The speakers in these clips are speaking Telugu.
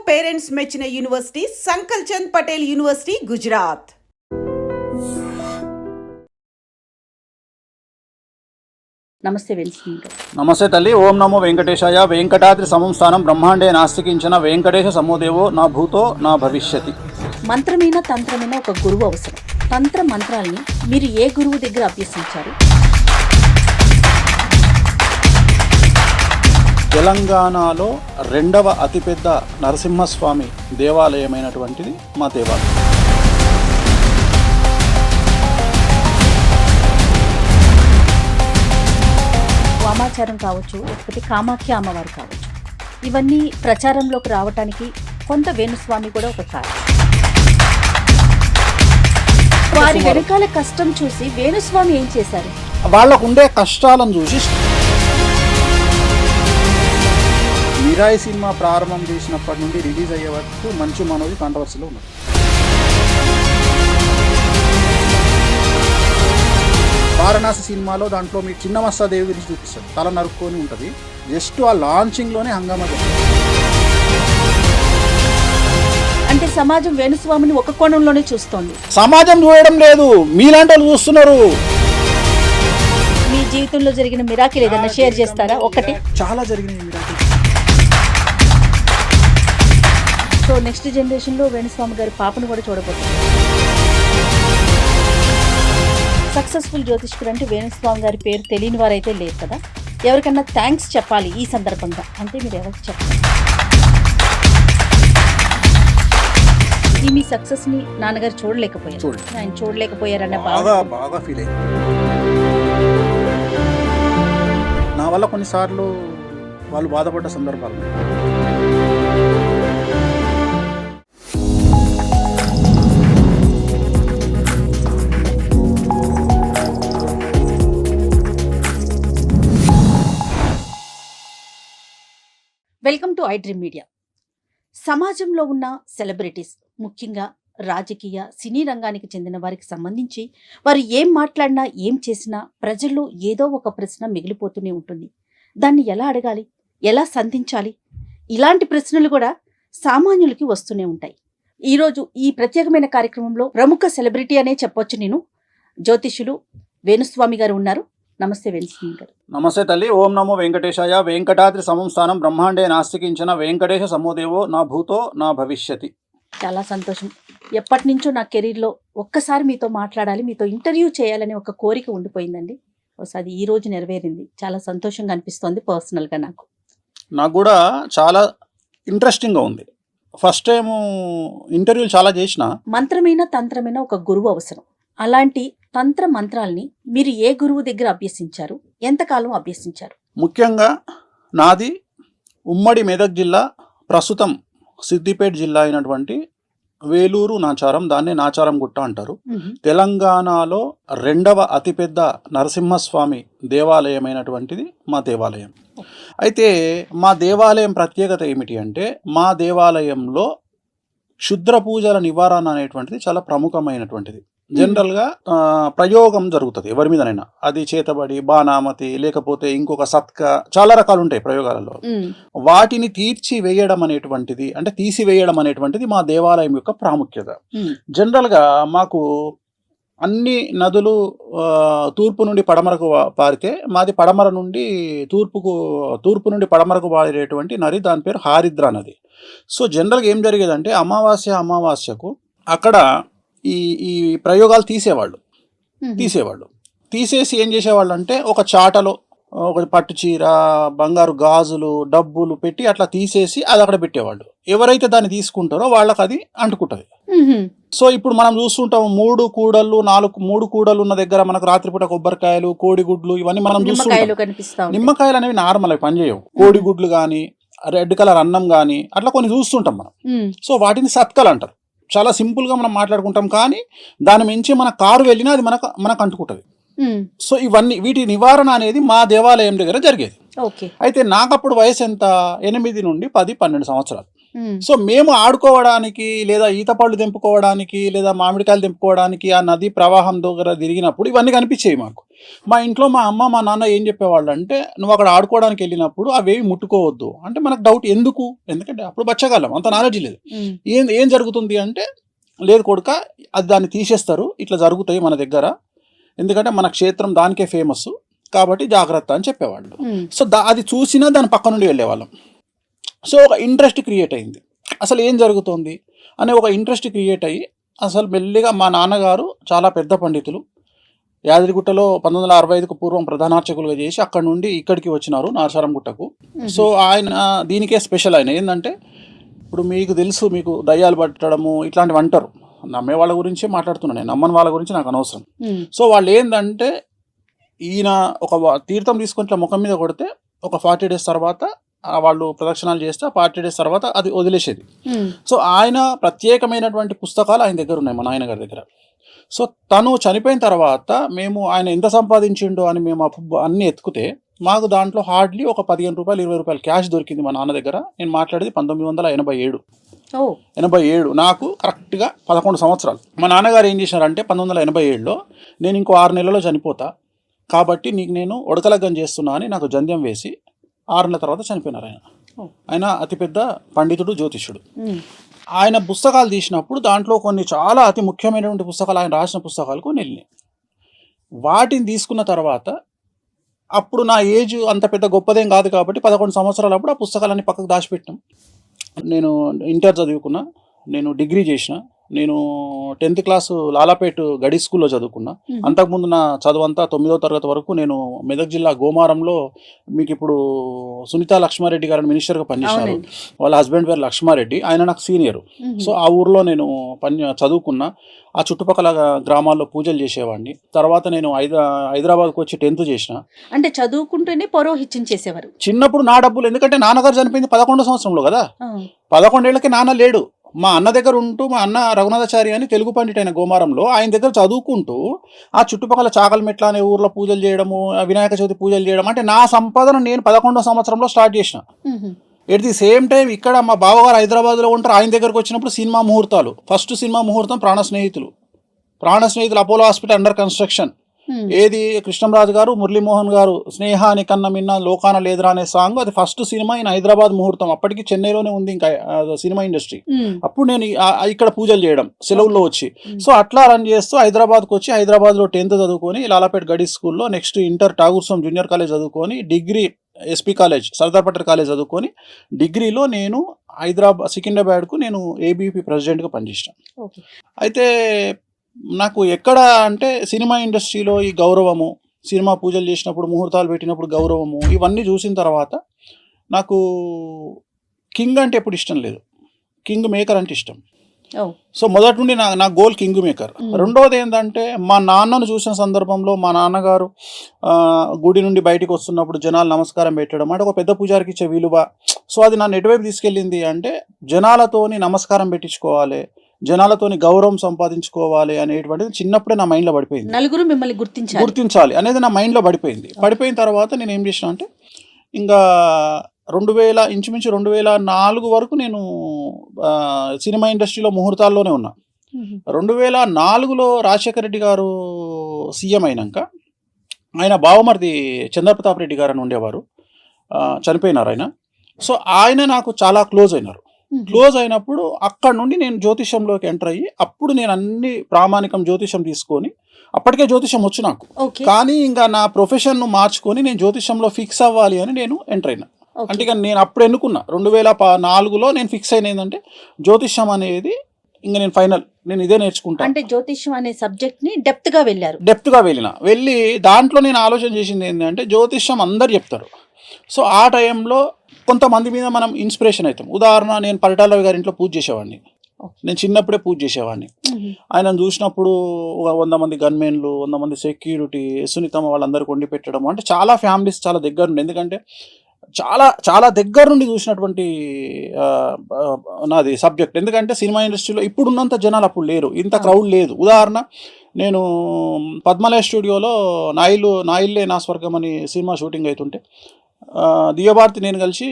పేరెంట్స్ మెచ్చిన యూనివర్సిటీ సంకల్ చంద్ పటేల్ యూనివర్సిటీ గుజరాత్. నమస్తే వెంకటేశ్వర గారు. నమస్తే తల్లి. ఓం నమో వెంకటేశాయ. వెంకటాద్రి సంస్థానం బ్రహ్మాండే నాస్తికించిన వెంకటేశ సమోదేవో నా భూతో నా భవిష్యతి. మంత్రమైన తంత్రమైన ఒక గురువు అవసరం. తంత్ర మంత్రాల్ని మీరు ఏ గురువు దగ్గర అభ్యసించారు? తెలంగాణలో రెండవ అతిపెద్ద నరసింహస్వామి దేవాలయమైనటువంటిది మా దేవాలయం. వామాచారం కావచ్చు, లేకపోతే కామాఖ్య అమ్మవారు కావచ్చు, ఇవన్నీ ప్రచారంలోకి రావటానికి కొంత వేణుస్వామి కూడా ఒక కారణం. వారి వెనకాల కష్టం చూసి వేణుస్వామి ఏం చేశారు? వాళ్ళకు ఉండే కష్టాలను చూసి మిరాయి సినిమా ప్రారంభం చేసినప్పటి నుండి రిలీజ్ అయ్యే వరకు మంచు మనోజ్ కాంట్రవర్సీలో ఉన్నారు. వారణాసి సినిమాలో దాంట్లో మీకు చిన్న మస్తాదేవి గురించి చూపిస్తారు. తల నరుక్కొని ఉంటుంది. జస్ట్ ఆ లాంచింగ్లోనే హంగామా జరిగింది. అంటే సమాజం వేణుస్వామిని ఒక కోణంలోనే చూస్తోంది. సమాజం చూడడం లేదు, మీలాంటి వాళ్ళు చూస్తున్నారు. మీ జీవితంలో జరిగిన మిరాకిల్ ఏదైనా షేర్ చేస్తారా? ఒకటి. చాలా జరిగినాయి మిరాకిల్. సో నెక్స్ట్ జనరేషన్లో వేణుస్వామి గారి పాపను కూడా చూడబోతున్నారు. సక్సెస్ఫుల్ జ్యోతిష్కుడు అంటే వేణుస్వామి గారి పేరు తెలియని వారైతే లేదు కదా. ఎవరికన్నా థ్యాంక్స్ చెప్పాలి ఈ సందర్భంగా అంటే మీరు ఎవరికి చెప్పాలి? మీ సక్సెస్ ని నాన్నగారు చూడలేకపోయారు. ఆయన చూడలేకపోయారన్న బాగా ఫీల్ అయ్యింది. నా వల్ల కొన్నిసార్లు వాళ్ళు బాధపడ్డ సందర్భాలు. Welcome to I dream media. సమాజంలో ఉన్న సెలబ్రిటీస్, ముఖ్యంగా రాజకీయ సినీ రంగానికి చెందిన వారికి సంబంధించి వారు ఏం మాట్లాడినా ఏం చేసినా ప్రజల్లో ఏదో ఒక ప్రశ్న మిగిలిపోతూనే ఉంటుంది. దాన్ని ఎలా అడగాలి, ఎలా సంధించాలి, ఇలాంటి ప్రశ్నలు కూడా సామాన్యులకి వస్తూనే ఉంటాయి. ఈరోజు ఈ ప్రత్యేకమైన కార్యక్రమంలో ప్రముఖ సెలబ్రిటీ అనే చెప్పొచ్చు నేను, జ్యోతిష్యులు వేణుస్వామి గారు ఉన్నారు. నమస్తే వేణుస్వామి గారు. నమస్తే తల్లి. ఓం నమో వెంకటేశాయ. వెంకటాద్రి సంస్థానం బ్రహ్మాండే నాస్తికించిన వెంకటేశ సమోదేవో నా భూతో నా భవిష్యతి. చాలా సంతోషం. ఎప్పటి నుంచో నా కెరీర్లో ఒక్కసారి మీతో మాట్లాడాలి, మీతో ఇంటర్వ్యూ చేయాలనే ఒక కోరిక ఉండిపోయిందండి. అది ఈ రోజు నెరవేరింది. చాలా సంతోషంగా అనిపిస్తోంది పర్సనల్గా. నాకు కూడా చాలా ఇంట్రెస్టింగ్గా ఉంది. ఫస్ట్ టైం ఇంటర్వ్యూలు చాలా చేసిన. మంత్రమైన తంత్రమైన ఒక గురువు అవసరం. అలాంటి తంత్ర మంత్రాల్ని మీరు ఏ గురువు దగ్గర అభ్యసించారు? ఎంతకాలం అభ్యసించారు? ముఖ్యంగా నాది ఉమ్మడి మెదక్ జిల్లా, ప్రస్తుతం సిద్దిపేట జిల్లా అయినటువంటి వేలూరు నాచారం, దాన్నే నాచారం గుట్ట అంటారు. తెలంగాణలో రెండవ అతిపెద్ద నరసింహస్వామి దేవాలయమైనటువంటిది మా దేవాలయం. అయితే మా దేవాలయం ప్రత్యేకత ఏమిటి అంటే, మా దేవాలయంలో క్షుద్ర పూజల నివారణ అనేటువంటిది చాలా ప్రముఖమైనటువంటిది. జనరల్గా ప్రయోగం జరుగుతుంది ఎవరి మీదనైనా, అది చేతబడి, బాణామతి, లేకపోతే ఇంకొక సత్క, చాలా రకాలు ఉంటాయి ప్రయోగాలలో. వాటిని తీర్చివేయడం అనేటువంటిది, అంటే తీసివేయడం అనేటువంటిది మా దేవాలయం యొక్క ప్రాముఖ్యత. జనరల్గా మాకు అన్ని నదులు తూర్పు నుండి పడమరకు పారితే, మాది పడమర నుండి తూర్పు నుండి పడమరకు పారేటువంటి నది, దాని పేరు హారిద్రా నది. సో జనరల్గా ఏం జరిగేదంటే, అమావాస్యకు అక్కడ ఈ ప్రయోగాలు తీసేవాళ్ళు. తీసేసి ఏం చేసేవాళ్ళు అంటే, ఒక చాటలో ఒక పట్టు చీర, బంగారు గాజులు, డబ్బులు పెట్టి అట్లా తీసేసి అది అక్కడ పెట్టేవాళ్ళు. ఎవరైతే దాన్ని తీసుకుంటారో వాళ్ళకి అది అంటుకుంటుంది. సో ఇప్పుడు మనం చూస్తుంటాం, 3 కూడళ్ళు ఉన్న దగ్గర మనకు రాత్రిపూట కొబ్బరికాయలు, కోడిగుడ్లు, ఇవన్నీ మనం చూస్తుంటాం. నిమ్మకాయలు అనేవి నార్మల్, అవి పనిచేయవు. కోడిగుడ్లు కానీ, రెడ్ కలర్ అన్నం కానీ, అట్లా కొన్ని చూస్తుంటాం మనం. సో వాటిని సత్కలు అంటారు. చాలా సింపుల్గా మనం మాట్లాడుకుంటాం, కానీ దాని మించి మన కారు వెళ్ళినా అది మనకు అంటుకుంటుంది. సో వీటి నివారణ అనేది మా దేవాలయం దగ్గర జరిగేది. అయితే నాకు అప్పుడు వయసు ఎంత, 8 నుండి 10, 12 సంవత్సరాలు. సో మేము ఆడుకోవడానికి, లేదా ఈత పళ్ళు తెంపుకోవడానికి, లేదా మామిడికాయలు తెంపుకోవడానికి ఆ నది ప్రవాహం దగ్గర తిరిగినప్పుడు ఇవన్నీ కనిపించేవి మాకు. మా ఇంట్లో మా అమ్మ మా నాన్న ఏం చెప్పేవాళ్ళు అంటే, నువ్వు అక్కడ ఆడుకోవడానికి వెళ్ళినప్పుడు అవేవి ముట్టుకోవద్దు అంటే, మనకు డౌట్ ఎందుకు, ఎందుకంటే అప్పుడు బచ్చగాళ్ళం, అంత నాలెడ్జ్ లేదు. ఏం జరుగుతుంది అంటే, లేదు కొడుక అది దాన్ని తీసేస్తారు, ఇట్లా జరుగుతాయి మన దగ్గర, ఎందుకంటే మన క్షేత్రం దానికే ఫేమస్ కాబట్టి జాగ్రత్త అని చెప్పేవాళ్ళు. సో అది చూసినా దాని పక్క నుండి వెళ్ళేవాళ్ళం. సో ఒక ఇంట్రెస్ట్ క్రియేట్ అయింది, అసలు ఏం జరుగుతుంది అనే ఒక ఇంట్రెస్ట్ క్రియేట్ అయ్యి, అసలు మెల్లిగా మా నాన్నగారు చాలా పెద్ద పండితులు, యాదగిరిగుట్టలో 1965కు పూర్వం ప్రధానార్చకులుగా చేసి అక్కడ నుండి ఇక్కడికి వచ్చినారు నాచారం గుట్టకు. సో ఆయన దీనికే స్పెషల్. ఆయన ఏంటంటే, ఇప్పుడు మీకు తెలుసు, మీకు దయ్యాలు పట్టడము ఇట్లాంటివి అంటారు, నమ్మే వాళ్ళ గురించే మాట్లాడుతున్నాను నేను, నమ్మని వాళ్ళ గురించి నాకు అనవసరం. సో వాళ్ళు ఏంటంటే, ఈయన ఒక తీర్థం తీసుకొని ఇట్లా ముఖం మీద కొడితే ఒక 40 days తర్వాత వాళ్ళు ప్రదక్షిణాలు చేస్తే 40 days తర్వాత అది వదిలేసేది. సో ఆయన ప్రత్యేకమైనటువంటి పుస్తకాలు ఆయన దగ్గర ఉన్నాయి, మా నాయనగారి దగ్గర. సో తను చనిపోయిన తర్వాత మేము ఆయన ఎంత సంపాదించిండో అని మేము అన్ని ఎత్తుకుతే మాకు దాంట్లో హార్డ్లీ ఒక 15 రూపాయలు 20 రూపాయలు క్యాష్ దొరికింది మా నాన్న దగ్గర. నేను మాట్లాడేది 1987, నాకు కరెక్ట్గా 11 సంవత్సరాలు. మా నాన్నగారు ఏం చేశారంటే 1987లో నేను ఇంకో 6 నెలల్లో చనిపోతా కాబట్టి నీకు నేను ఉడకలగ్గం చేస్తున్నా అని నాకు జంధ్యం వేసి 6 నెలల తర్వాత చనిపోయినారు. ఆయన అతిపెద్ద పండితుడు, జ్యోతిష్యుడు. ఆయన పుస్తకాలు తీసినప్పుడు దాంట్లో కొన్ని చాలా అతి ముఖ్యమైనటువంటి పుస్తకాలు, ఆయన రాసిన పుస్తకాలు కొన్ని వెళ్ళినాయి. వాటిని తీసుకున్న తర్వాత అప్పుడు నా ఏజ్ అంత పెద్ద గొప్పదేం కాదు కాబట్టి 11 సంవత్సరాలు అప్పుడు ఆ పుస్తకాలన్నీ పక్కకు దాచిపెట్టాం. నేను ఇంటర్ చదువుకున్నా, నేను డిగ్రీ చేసిన, నేను 10th క్లాసు లాలాపేట్ గడి స్కూల్లో చదువుకున్నా. అంతకుముందు నా చదువు అంతా 9వ తరగతి వరకు నేను మెదక్ జిల్లా గోమారంలో, మీకు ఇప్పుడు సునీతా లక్ష్మారెడ్డి గారు మినిస్టర్గా పనిచేశారు, వాళ్ళ హస్బెండ్ పేరు లక్ష్మారెడ్డి, ఆయన నాకు సీనియర్. సో ఆ ఊర్లో నేను చదువుకున్నా. ఆ చుట్టుపక్కల గ్రామాల్లో పూజలు చేసేవాడిని. తర్వాత నేను హైదరాబాద్కి వచ్చి 10th చేసిన. అంటే చదువుకుంటూనే పౌరోహిత్యం చేసేవారు చిన్నప్పుడు. నా డబ్బులు, ఎందుకంటే నాన్నగారు చనిపోయింది 11వ సంవత్సరంలో కదా, 11 ఏళ్ళకి నాన్న లేడు. మా అన్న దగ్గర ఉంటూ, మా అన్న రఘునాథాచారి అని తెలుగు పండిట్ అయిన గోమారంలో, ఆయన దగ్గర చదువుకుంటూ ఆ చుట్టుపక్కల చాకలమెట్ల అనే ఊర్లో పూజలు చేయడము, వినాయక చవితి పూజలు చేయడం, అంటే నా సంపాదన నేను 11వ సంవత్సరంలో స్టార్ట్ చేసిన. ఎట్ ది సేమ్ టైం ఇక్కడ మా బావగారు హైదరాబాద్లో ఉంటారు, ఆయన దగ్గరకు వచ్చినప్పుడు సినిమా ముహూర్తాలు. ఫస్ట్ సినిమా ముహూర్తం ప్రాణ స్నేహితులు అపోలో హాస్పిటల్ అండర్ కన్స్ట్రక్షన్. ఏది కృష్ణంరాజు గారు, మురళీమోహన్ గారు స్నేహాని కన్నా మిన్న లోకాన లేదురా అనే సాంగ్, అది ఫస్ట్ సినిమా ఇన్ హైదరాబాద్ ముహూర్తం. అప్పటికి చెన్నైలోనే ఉంది ఇంకా సినిమా ఇండస్ట్రీ. అప్పుడు నేను ఇక్కడ పూజలు చేయడం సెలవుల్లో వచ్చి, సో అట్లా రన్ చేస్తూ హైదరాబాద్కి వచ్చి హైదరాబాద్లో 10th చదువుకొని లాలాపేట్ గడి స్కూల్లో, next inter Tagore junior college చదువుకొని, degree SP college Sardar Patel college చదువుకొని, డిగ్రీలో నేను సికింద్రాబాద్కు నేను ఏబీపీ ప్రెసిడెంట్గా పనిచేసాను. అయితే నాకు ఎక్కడ అంటే సినిమా ఇండస్ట్రీలో ఈ గౌరవము, సినిమా పూజలు చేసినప్పుడు ముహూర్తాలు పెట్టినప్పుడు గౌరవము, ఇవన్నీ చూసిన తర్వాత నాకు కింగ్ అంటే ఎప్పుడు ఇష్టం లేదు, కింగ్ మేకర్ అంటే ఇష్టం. సో మొదటి నుండి నా గోల్ కింగ్ మేకర్. రెండవది ఏంటంటే, మా నాన్నను చూసిన సందర్భంలో మా నాన్నగారు గుడి నుండి బయటికి వస్తున్నప్పుడు జనాలు నమస్కారం పెట్టడం అంటే ఒక పెద్ద పూజారికి ఇచ్చే విలువ. సో అది నన్ను ఎటువైపు తీసుకెళ్ళింది అంటే, జనాలతోని నమస్కారం పెట్టించుకోవాలి, జనాలతోని గౌరవం సంపాదించుకోవాలి అనేటువంటిది చిన్నప్పుడే నా మైండ్లో పడిపోయింది. నలుగురు మిమ్మల్ని గుర్తించాలి అనేది నా మైండ్లో పడిపోయిన తర్వాత నేను ఏం చేసిన అంటే, ఇంకా ఇంచుమించు 2004 వరకు నేను సినిమా ఇండస్ట్రీలో ముహూర్తాల్లోనే ఉన్నా. 2004లో రాజశేఖర రెడ్డి గారు సీఎం అయినాక, ఆయన బావమరిది చంద్రప్రతాప్ రెడ్డి గారు అని ఉండేవారు, చనిపోయినారు ఆయన. సో ఆయన నాకు చాలా క్లోజ్ అయినప్పుడు అక్కడ నుండి నేను జ్యోతిష్యంలోకి ఎంటర్ అయ్యి, అప్పుడు నేను అన్ని ప్రామాణికం జ్యోతిష్యం తీసుకొని, అప్పటికే జ్యోతిష్యం వచ్చు నాకు, కానీ ఇంకా నా ప్రొఫెషన్ను మార్చుకొని నేను జ్యోతిష్యంలో ఫిక్స్ అవ్వాలి అని నేను ఎంటర్ అయినా. అంటే ఇక నేను అప్పుడు ఎన్నుకున్నా 2004లో నేను ఫిక్స్ అయిన ఏంటంటే, జ్యోతిష్యం అనేది ఇంకా నేను ఫైనల్, నేను ఇదే నేర్చుకుంటా. అంటే జ్యోతిష్యం అనే సబ్జెక్ట్ ని డెప్త్ గా వెళ్ళి దాంట్లో నేను ఆలోచన చేసింది ఏంటంటే, జ్యోతిష్యం అందరు చెప్తారు. సో ఆ టైంలో కొంతమంది మీద మనం ఇన్స్పిరేషన్ అవుతాం. ఉదాహరణ, నేను పరిటాల గారి ఇంట్లో పూజ చేసేవాడిని, నేను చిన్నప్పుడే పూజ చేసేవాడిని. ఆయనను చూసినప్పుడు 100 మంది గన్మెన్లు, 100 మంది సెక్యూరిటీ, సునీతమ్మ వాళ్ళందరికీ వండి పెట్టడం, అంటే చాలా ఫ్యామిలీస్ చాలా దగ్గర నుండి, ఎందుకంటే చాలా చాలా దగ్గర నుండి చూసినటువంటి నాది సబ్జెక్ట్. ఎందుకంటే సినిమా ఇండస్ట్రీలో ఇప్పుడున్నంత జనాలు అప్పుడు లేరు, ఇంత క్రౌడ్ లేదు. ఉదాహరణ, నేను పద్మలయ స్టూడియోలో నాయిల్లే నా స్వర్గం అని సినిమా షూటింగ్ అవుతుంటే, దివ్యభారతి నేను కలిసి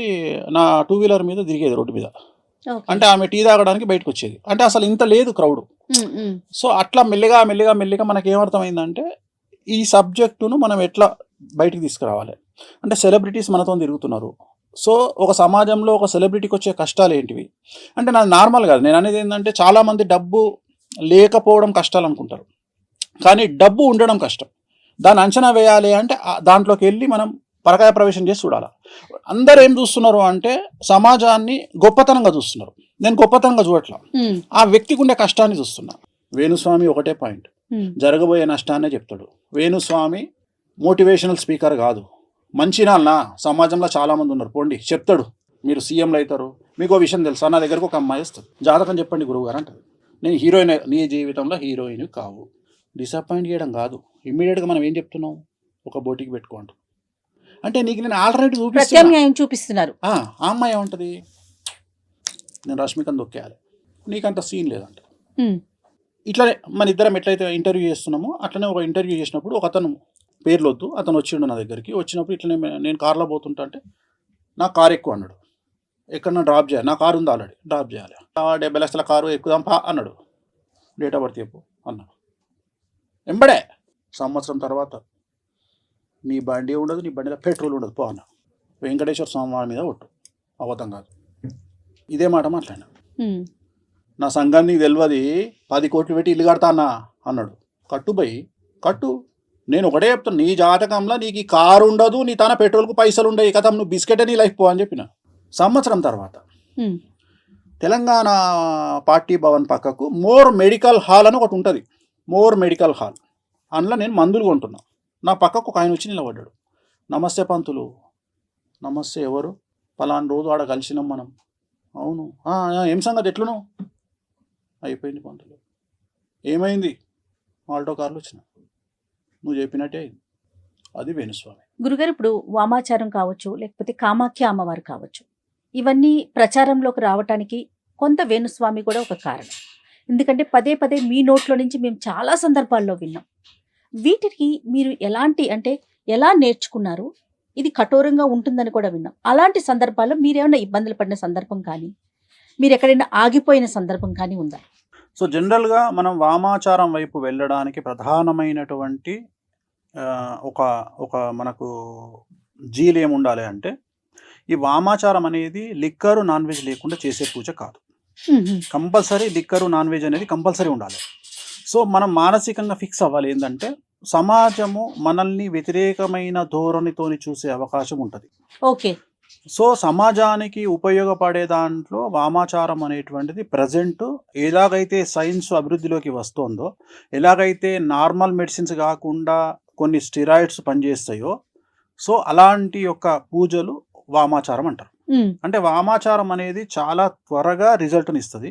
నా 2-వీలర్ మీద తిరిగేది రోడ్డు మీద. అంటే ఆమె టీ తాగడానికి బయటకు వచ్చేది. అంటే అసలు ఇంత లేదు క్రౌడ్. సో అట్లా మెల్లిగా మనకి ఏమర్థమైందంటే, ఈ సబ్జెక్టును మనం ఎట్లా బయటికి తీసుకురావాలి అంటే సెలబ్రిటీస్ మనతో తిరుగుతున్నారు. సో ఒక సమాజంలో ఒక సెలబ్రిటీకి వచ్చే కష్టాలు ఏంటివి అంటే నాది నార్మల్ కాదు. నేను అనేది ఏంటంటే చాలామంది డబ్బు లేకపోవడం కష్టాలు అనుకుంటారు, కానీ డబ్బు ఉండడం కష్టం. దాన్ని అంచనా వేయాలి అంటే దాంట్లోకి వెళ్ళి మనం పరకాయ ప్రవేశం చేసి చూడాలి. అందరు ఏం చూస్తున్నారు అంటే సమాజాన్ని గొప్పతనంగా చూస్తున్నారు. నేను గొప్పతనంగా చూడట్లా, ఆ వ్యక్తికి ఉండే కష్టాన్ని చూస్తున్నా. వేణుస్వామి ఒకటే పాయింట్, జరగబోయే నష్టాన్నే చెప్తాడు. వేణుస్వామి మోటివేషనల్ స్పీకర్ కాదు. మంచి నాన్న సమాజంలో చాలామంది ఉన్నారు, పోండి చెప్తాడు, మీరు సీఎంలు అవుతారు. మీకు విషయం తెలుసా, నా దగ్గరకు ఒక అమ్మాయి వస్తుంది, జాతకం చెప్పండి గురువు గారు అంటారు. నేను హీరోయిన్, నీ జీవితంలో హీరోయిన్ కావు. డిసప్పాయింట్ చేయడం కాదు, ఇమ్మీడియట్గా మనం ఏం చెప్తున్నాం, ఒక బోటికి పెట్టుకోండి అంటే నీకు నేను ఆల్టర్నేటివ్ చూపిస్తున్నారు. ఆ అమ్మాయి ఏముంటుంది, నేను రష్మికను దొక్కేయాలి, నీకంత సీన్ లేదంట. ఇట్లనే మన ఇద్దరం ఎట్లయితే ఇంటర్వ్యూ చేస్తున్నామో అట్లనే ఒక ఇంటర్వ్యూ చేసినప్పుడు ఒక అతను పేర్లొద్దు, అతను వచ్చిండు నా దగ్గరికి. వచ్చినప్పుడు ఇట్లనే నేను కార్లో పోతుంటా అంటే నా కారు ఎక్కువ అన్నాడు. ఎక్కడన్నా డ్రాప్ చేయాలి, నా కారు ఉంది ఆల్రెడీ, డ్రాప్ చేయాలి. 70 లక్షల కారు ఎక్కుదాం పా అన్నాడు. డేట్ ఆఫ్ బర్త్ చెప్పు అన్నాడు. ఎంబడే సంవత్సరం తర్వాత నీ బండి ఉండదు, నీ బండిలో పెట్రోల్ ఉండదు పో అన్న. వెంకటేశ్వర స్వామి వారి మీద ఒట్టు, అవతం కాదు. ఇదే మాట మాట్లాడినా. నా సంఘాన్ని నీకు తెలియదు, 10 కోట్లు పెట్టి ఇల్లు కడతా అన్నా అన్నాడు. కట్టు పోయి కట్టు. నేను ఒకటే చెప్తాను, నీ జాతకంలో నీకు ఈ కారు ఉండదు, నీ తన పెట్రోల్కు పైసలు ఉండవు, కథ నువ్వు బిస్కెట్ నీ లైఫ్ పో అని చెప్పిన. సంవత్సరం తర్వాత తెలంగాణ పార్టీ భవన్ పక్కకు మోర్ మెడికల్ హాల్ అని ఒకటి ఉంటుంది. మోర్ మెడికల్ హాల్, అందులో నేను మందులు కొంటున్నా. నా పక్కకు ఒక ఆయన వచ్చి నిలబడ్డాడు. నమస్తే పంతులు. నమస్తే, ఎవరు? పలానా రోజు ఆడ కలిసినాం మనం. అవును, ఏం సంగతి, ఎట్లును? అయిపోయింది పంతులు. ఏమైంది? ఆల్టో కార్లు వచ్చిన, నువ్వు చెప్పినట్టే అయింది. అది వేణుస్వామి. గురుగారు, ఇప్పుడు వామాచారం కావచ్చు, లేకపోతే కామాఖ్య అమ్మవారు కావచ్చు, ఇవన్నీ ప్రచారంలోకి రావటానికి కొంత వేణుస్వామి కూడా ఒక కారణం. ఎందుకంటే పదే పదే మీ నోట్లో నుంచి మేము చాలా సందర్భాల్లో విన్నాం. వీటికి మీరు ఎలా నేర్చుకున్నారు? ఇది కఠోరంగా ఉంటుందని కూడా విన్నాం. అలాంటి సందర్భాల్లో మీరేమైనా ఇబ్బందులు పడిన సందర్భం కానీ, మీరు ఎక్కడైనా ఆగిపోయిన సందర్భం కానీ ఉందా? సో జనరల్గా మనం వామాచారం వైపు వెళ్ళడానికి ప్రధానమైనటువంటి ఒక మనకు జీలు ఏముండాలి అంటే, ఈ వామాచారం అనేది లిక్కరు నాన్ వెజ్ లేకుండా చేసే పూజ కాదు. కంపల్సరీ లిక్కరు నాన్ వెజ్ అనేది కంపల్సరీ ఉండాలి. సో మనం మానసికంగా ఫిక్స్ అవ్వాలి ఏంటంటే, సమాజము మనల్ని వ్యతిరేకమైన ధోరణితోని చూసే అవకాశం ఉంటుంది. ఓకే. సో సమాజానికి ఉపయోగపడే దాంట్లో వామాచారం అనేటువంటిది ప్రజెంట్ ఎలాగైతే సైన్స్ అభివృద్ధిలోకి వస్తుందో, ఎలాగైతే నార్మల్ మెడిసిన్స్ కాకుండా కొన్ని స్టెరాయిడ్స్ పనిచేస్తాయో, సో అలాంటి యొక్క పూజలు వామాచారం అంటారు. అంటే వామాచారం అనేది చాలా త్వరగా రిజల్ట్ని ఇస్తుంది.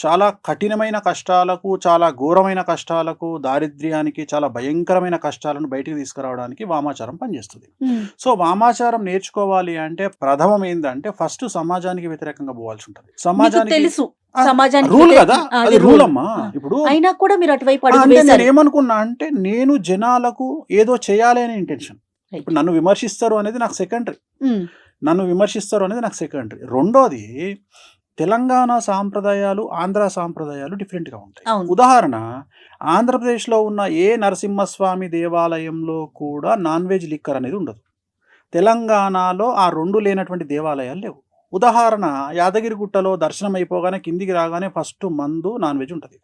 చాలా కఠినమైన కష్టాలకు, చాలా ఘోరమైన కష్టాలకు, దారిద్ర్యానికి, చాలా భయంకరమైన కష్టాలను బయటికి తీసుకురావడానికి వామాచారం పనిచేస్తుంది. సో వామాచారం నేర్చుకోవాలి అంటే ప్రథమం ఏంటంటే, ఫస్ట్ సమాజానికి వ్యతిరేకంగా పోవాల్సి ఉంటుంది. సమాజానికి తెలుసు, రూల్ కదా, అది రూల్ అమ్మా. ఇప్పుడు అయినా కూడా మీరు అటువైపు నేను ఏమనుకున్నా అంటే, నేను జనాలకు ఏదో చేయాలి అనే ఇంటెన్షన్. ఇప్పుడు నన్ను విమర్శిస్తారు అనేది నాకు సెకండరీ. రెండోది, తెలంగాణ సాంప్రదాయాలు, ఆంధ్ర సాంప్రదాయాలు డిఫరెంట్గా ఉంటాయి. ఉదాహరణ, ఆంధ్రప్రదేశ్లో ఉన్న ఏ నరసింహస్వామి దేవాలయంలో కూడా నాన్ వెజ్ లిక్కర్ అనేది ఉండదు. తెలంగాణలో ఆ రెండు లేనటువంటి దేవాలయాలు లేవు. ఉదాహరణ, యాదగిరిగుట్టలో దర్శనం అయిపోగానే కిందికి రాగానే ఫస్ట్ మందు నాన్ వెజ్ ఉంటుంది.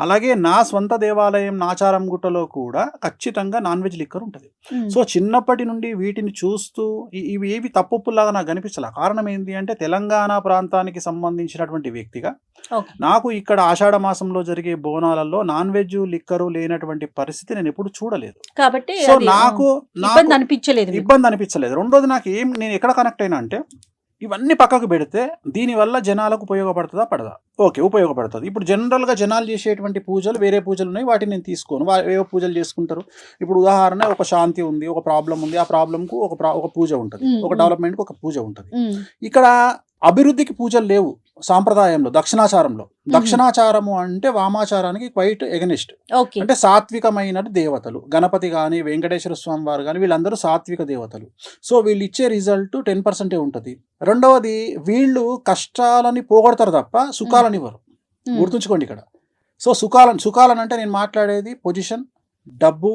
అలాగే నా స్వంత దేవాలయం నాచారం గుట్టలో కూడా ఖచ్చితంగా నాన్ వెజ్ లిక్కర్ ఉంటుంది. సో చిన్నప్పటి నుండి వీటిని చూస్తూ ఇవి ఏవి తప్పులాగా నాకు కనిపించాల. కారణం ఏంటి అంటే, తెలంగాణ ప్రాంతానికి సంబంధించినటువంటి వ్యక్తిగా నాకు ఇక్కడ ఆషాఢ మాసంలో జరిగే బోనాలలో నాన్ వెజ్ లిక్కరు లేనటువంటి పరిస్థితి నేను ఎప్పుడు చూడలేదు. కాబట్టి సో నాకు ఇబ్బంది అనిపించలేదు. రెండోది, నేను ఎక్కడ కనెక్ట్ అయినా అంటే, ఇవన్నీ పక్కకు పెడితే దీనివల్ల జనాలకు ఉపయోగపడుతుందా పడదా? ఓకే, ఉపయోగపడుతుంది. ఇప్పుడు జనరల్గా జనాలు చేసేటువంటి పూజలు వేరే పూజలు ఉన్నాయి, వాటిని నేను తీసుకోను. ఏవో పూజలు చేసుకుంటారు. ఇప్పుడు ఉదాహరణ, ఒక శాంతి ఉంది, ఒక ప్రాబ్లం ఉంది, ఆ ప్రాబ్లంకు ఒక పూజ ఉంటుంది, ఒక డెవలప్మెంట్కి ఒక పూజ ఉంటుంది. ఇక్కడ అభివృద్ధికి పూజలు లేవు సాంప్రదాయంలో. దక్షిణాచారము అంటే వామాచారానికి క్వైట్ ఎగనిస్ట్. అంటే సాత్వికమైన దేవతలు, గణపతి కానీ వెంకటేశ్వర స్వామి వారు కానీ, వీళ్ళందరూ సాత్విక దేవతలు. సో వీళ్ళు ఇచ్చే రిజల్ట్ 10% ఉంటుంది. రెండవది, వీళ్ళు కష్టాలని పోగొడతారు తప్ప సుఖాలని ఇవ్వరు. గుర్తుంచుకోండి ఇక్కడ. సో సుఖాలని అంటే నేను మాట్లాడేది పొజిషన్, డబ్బు,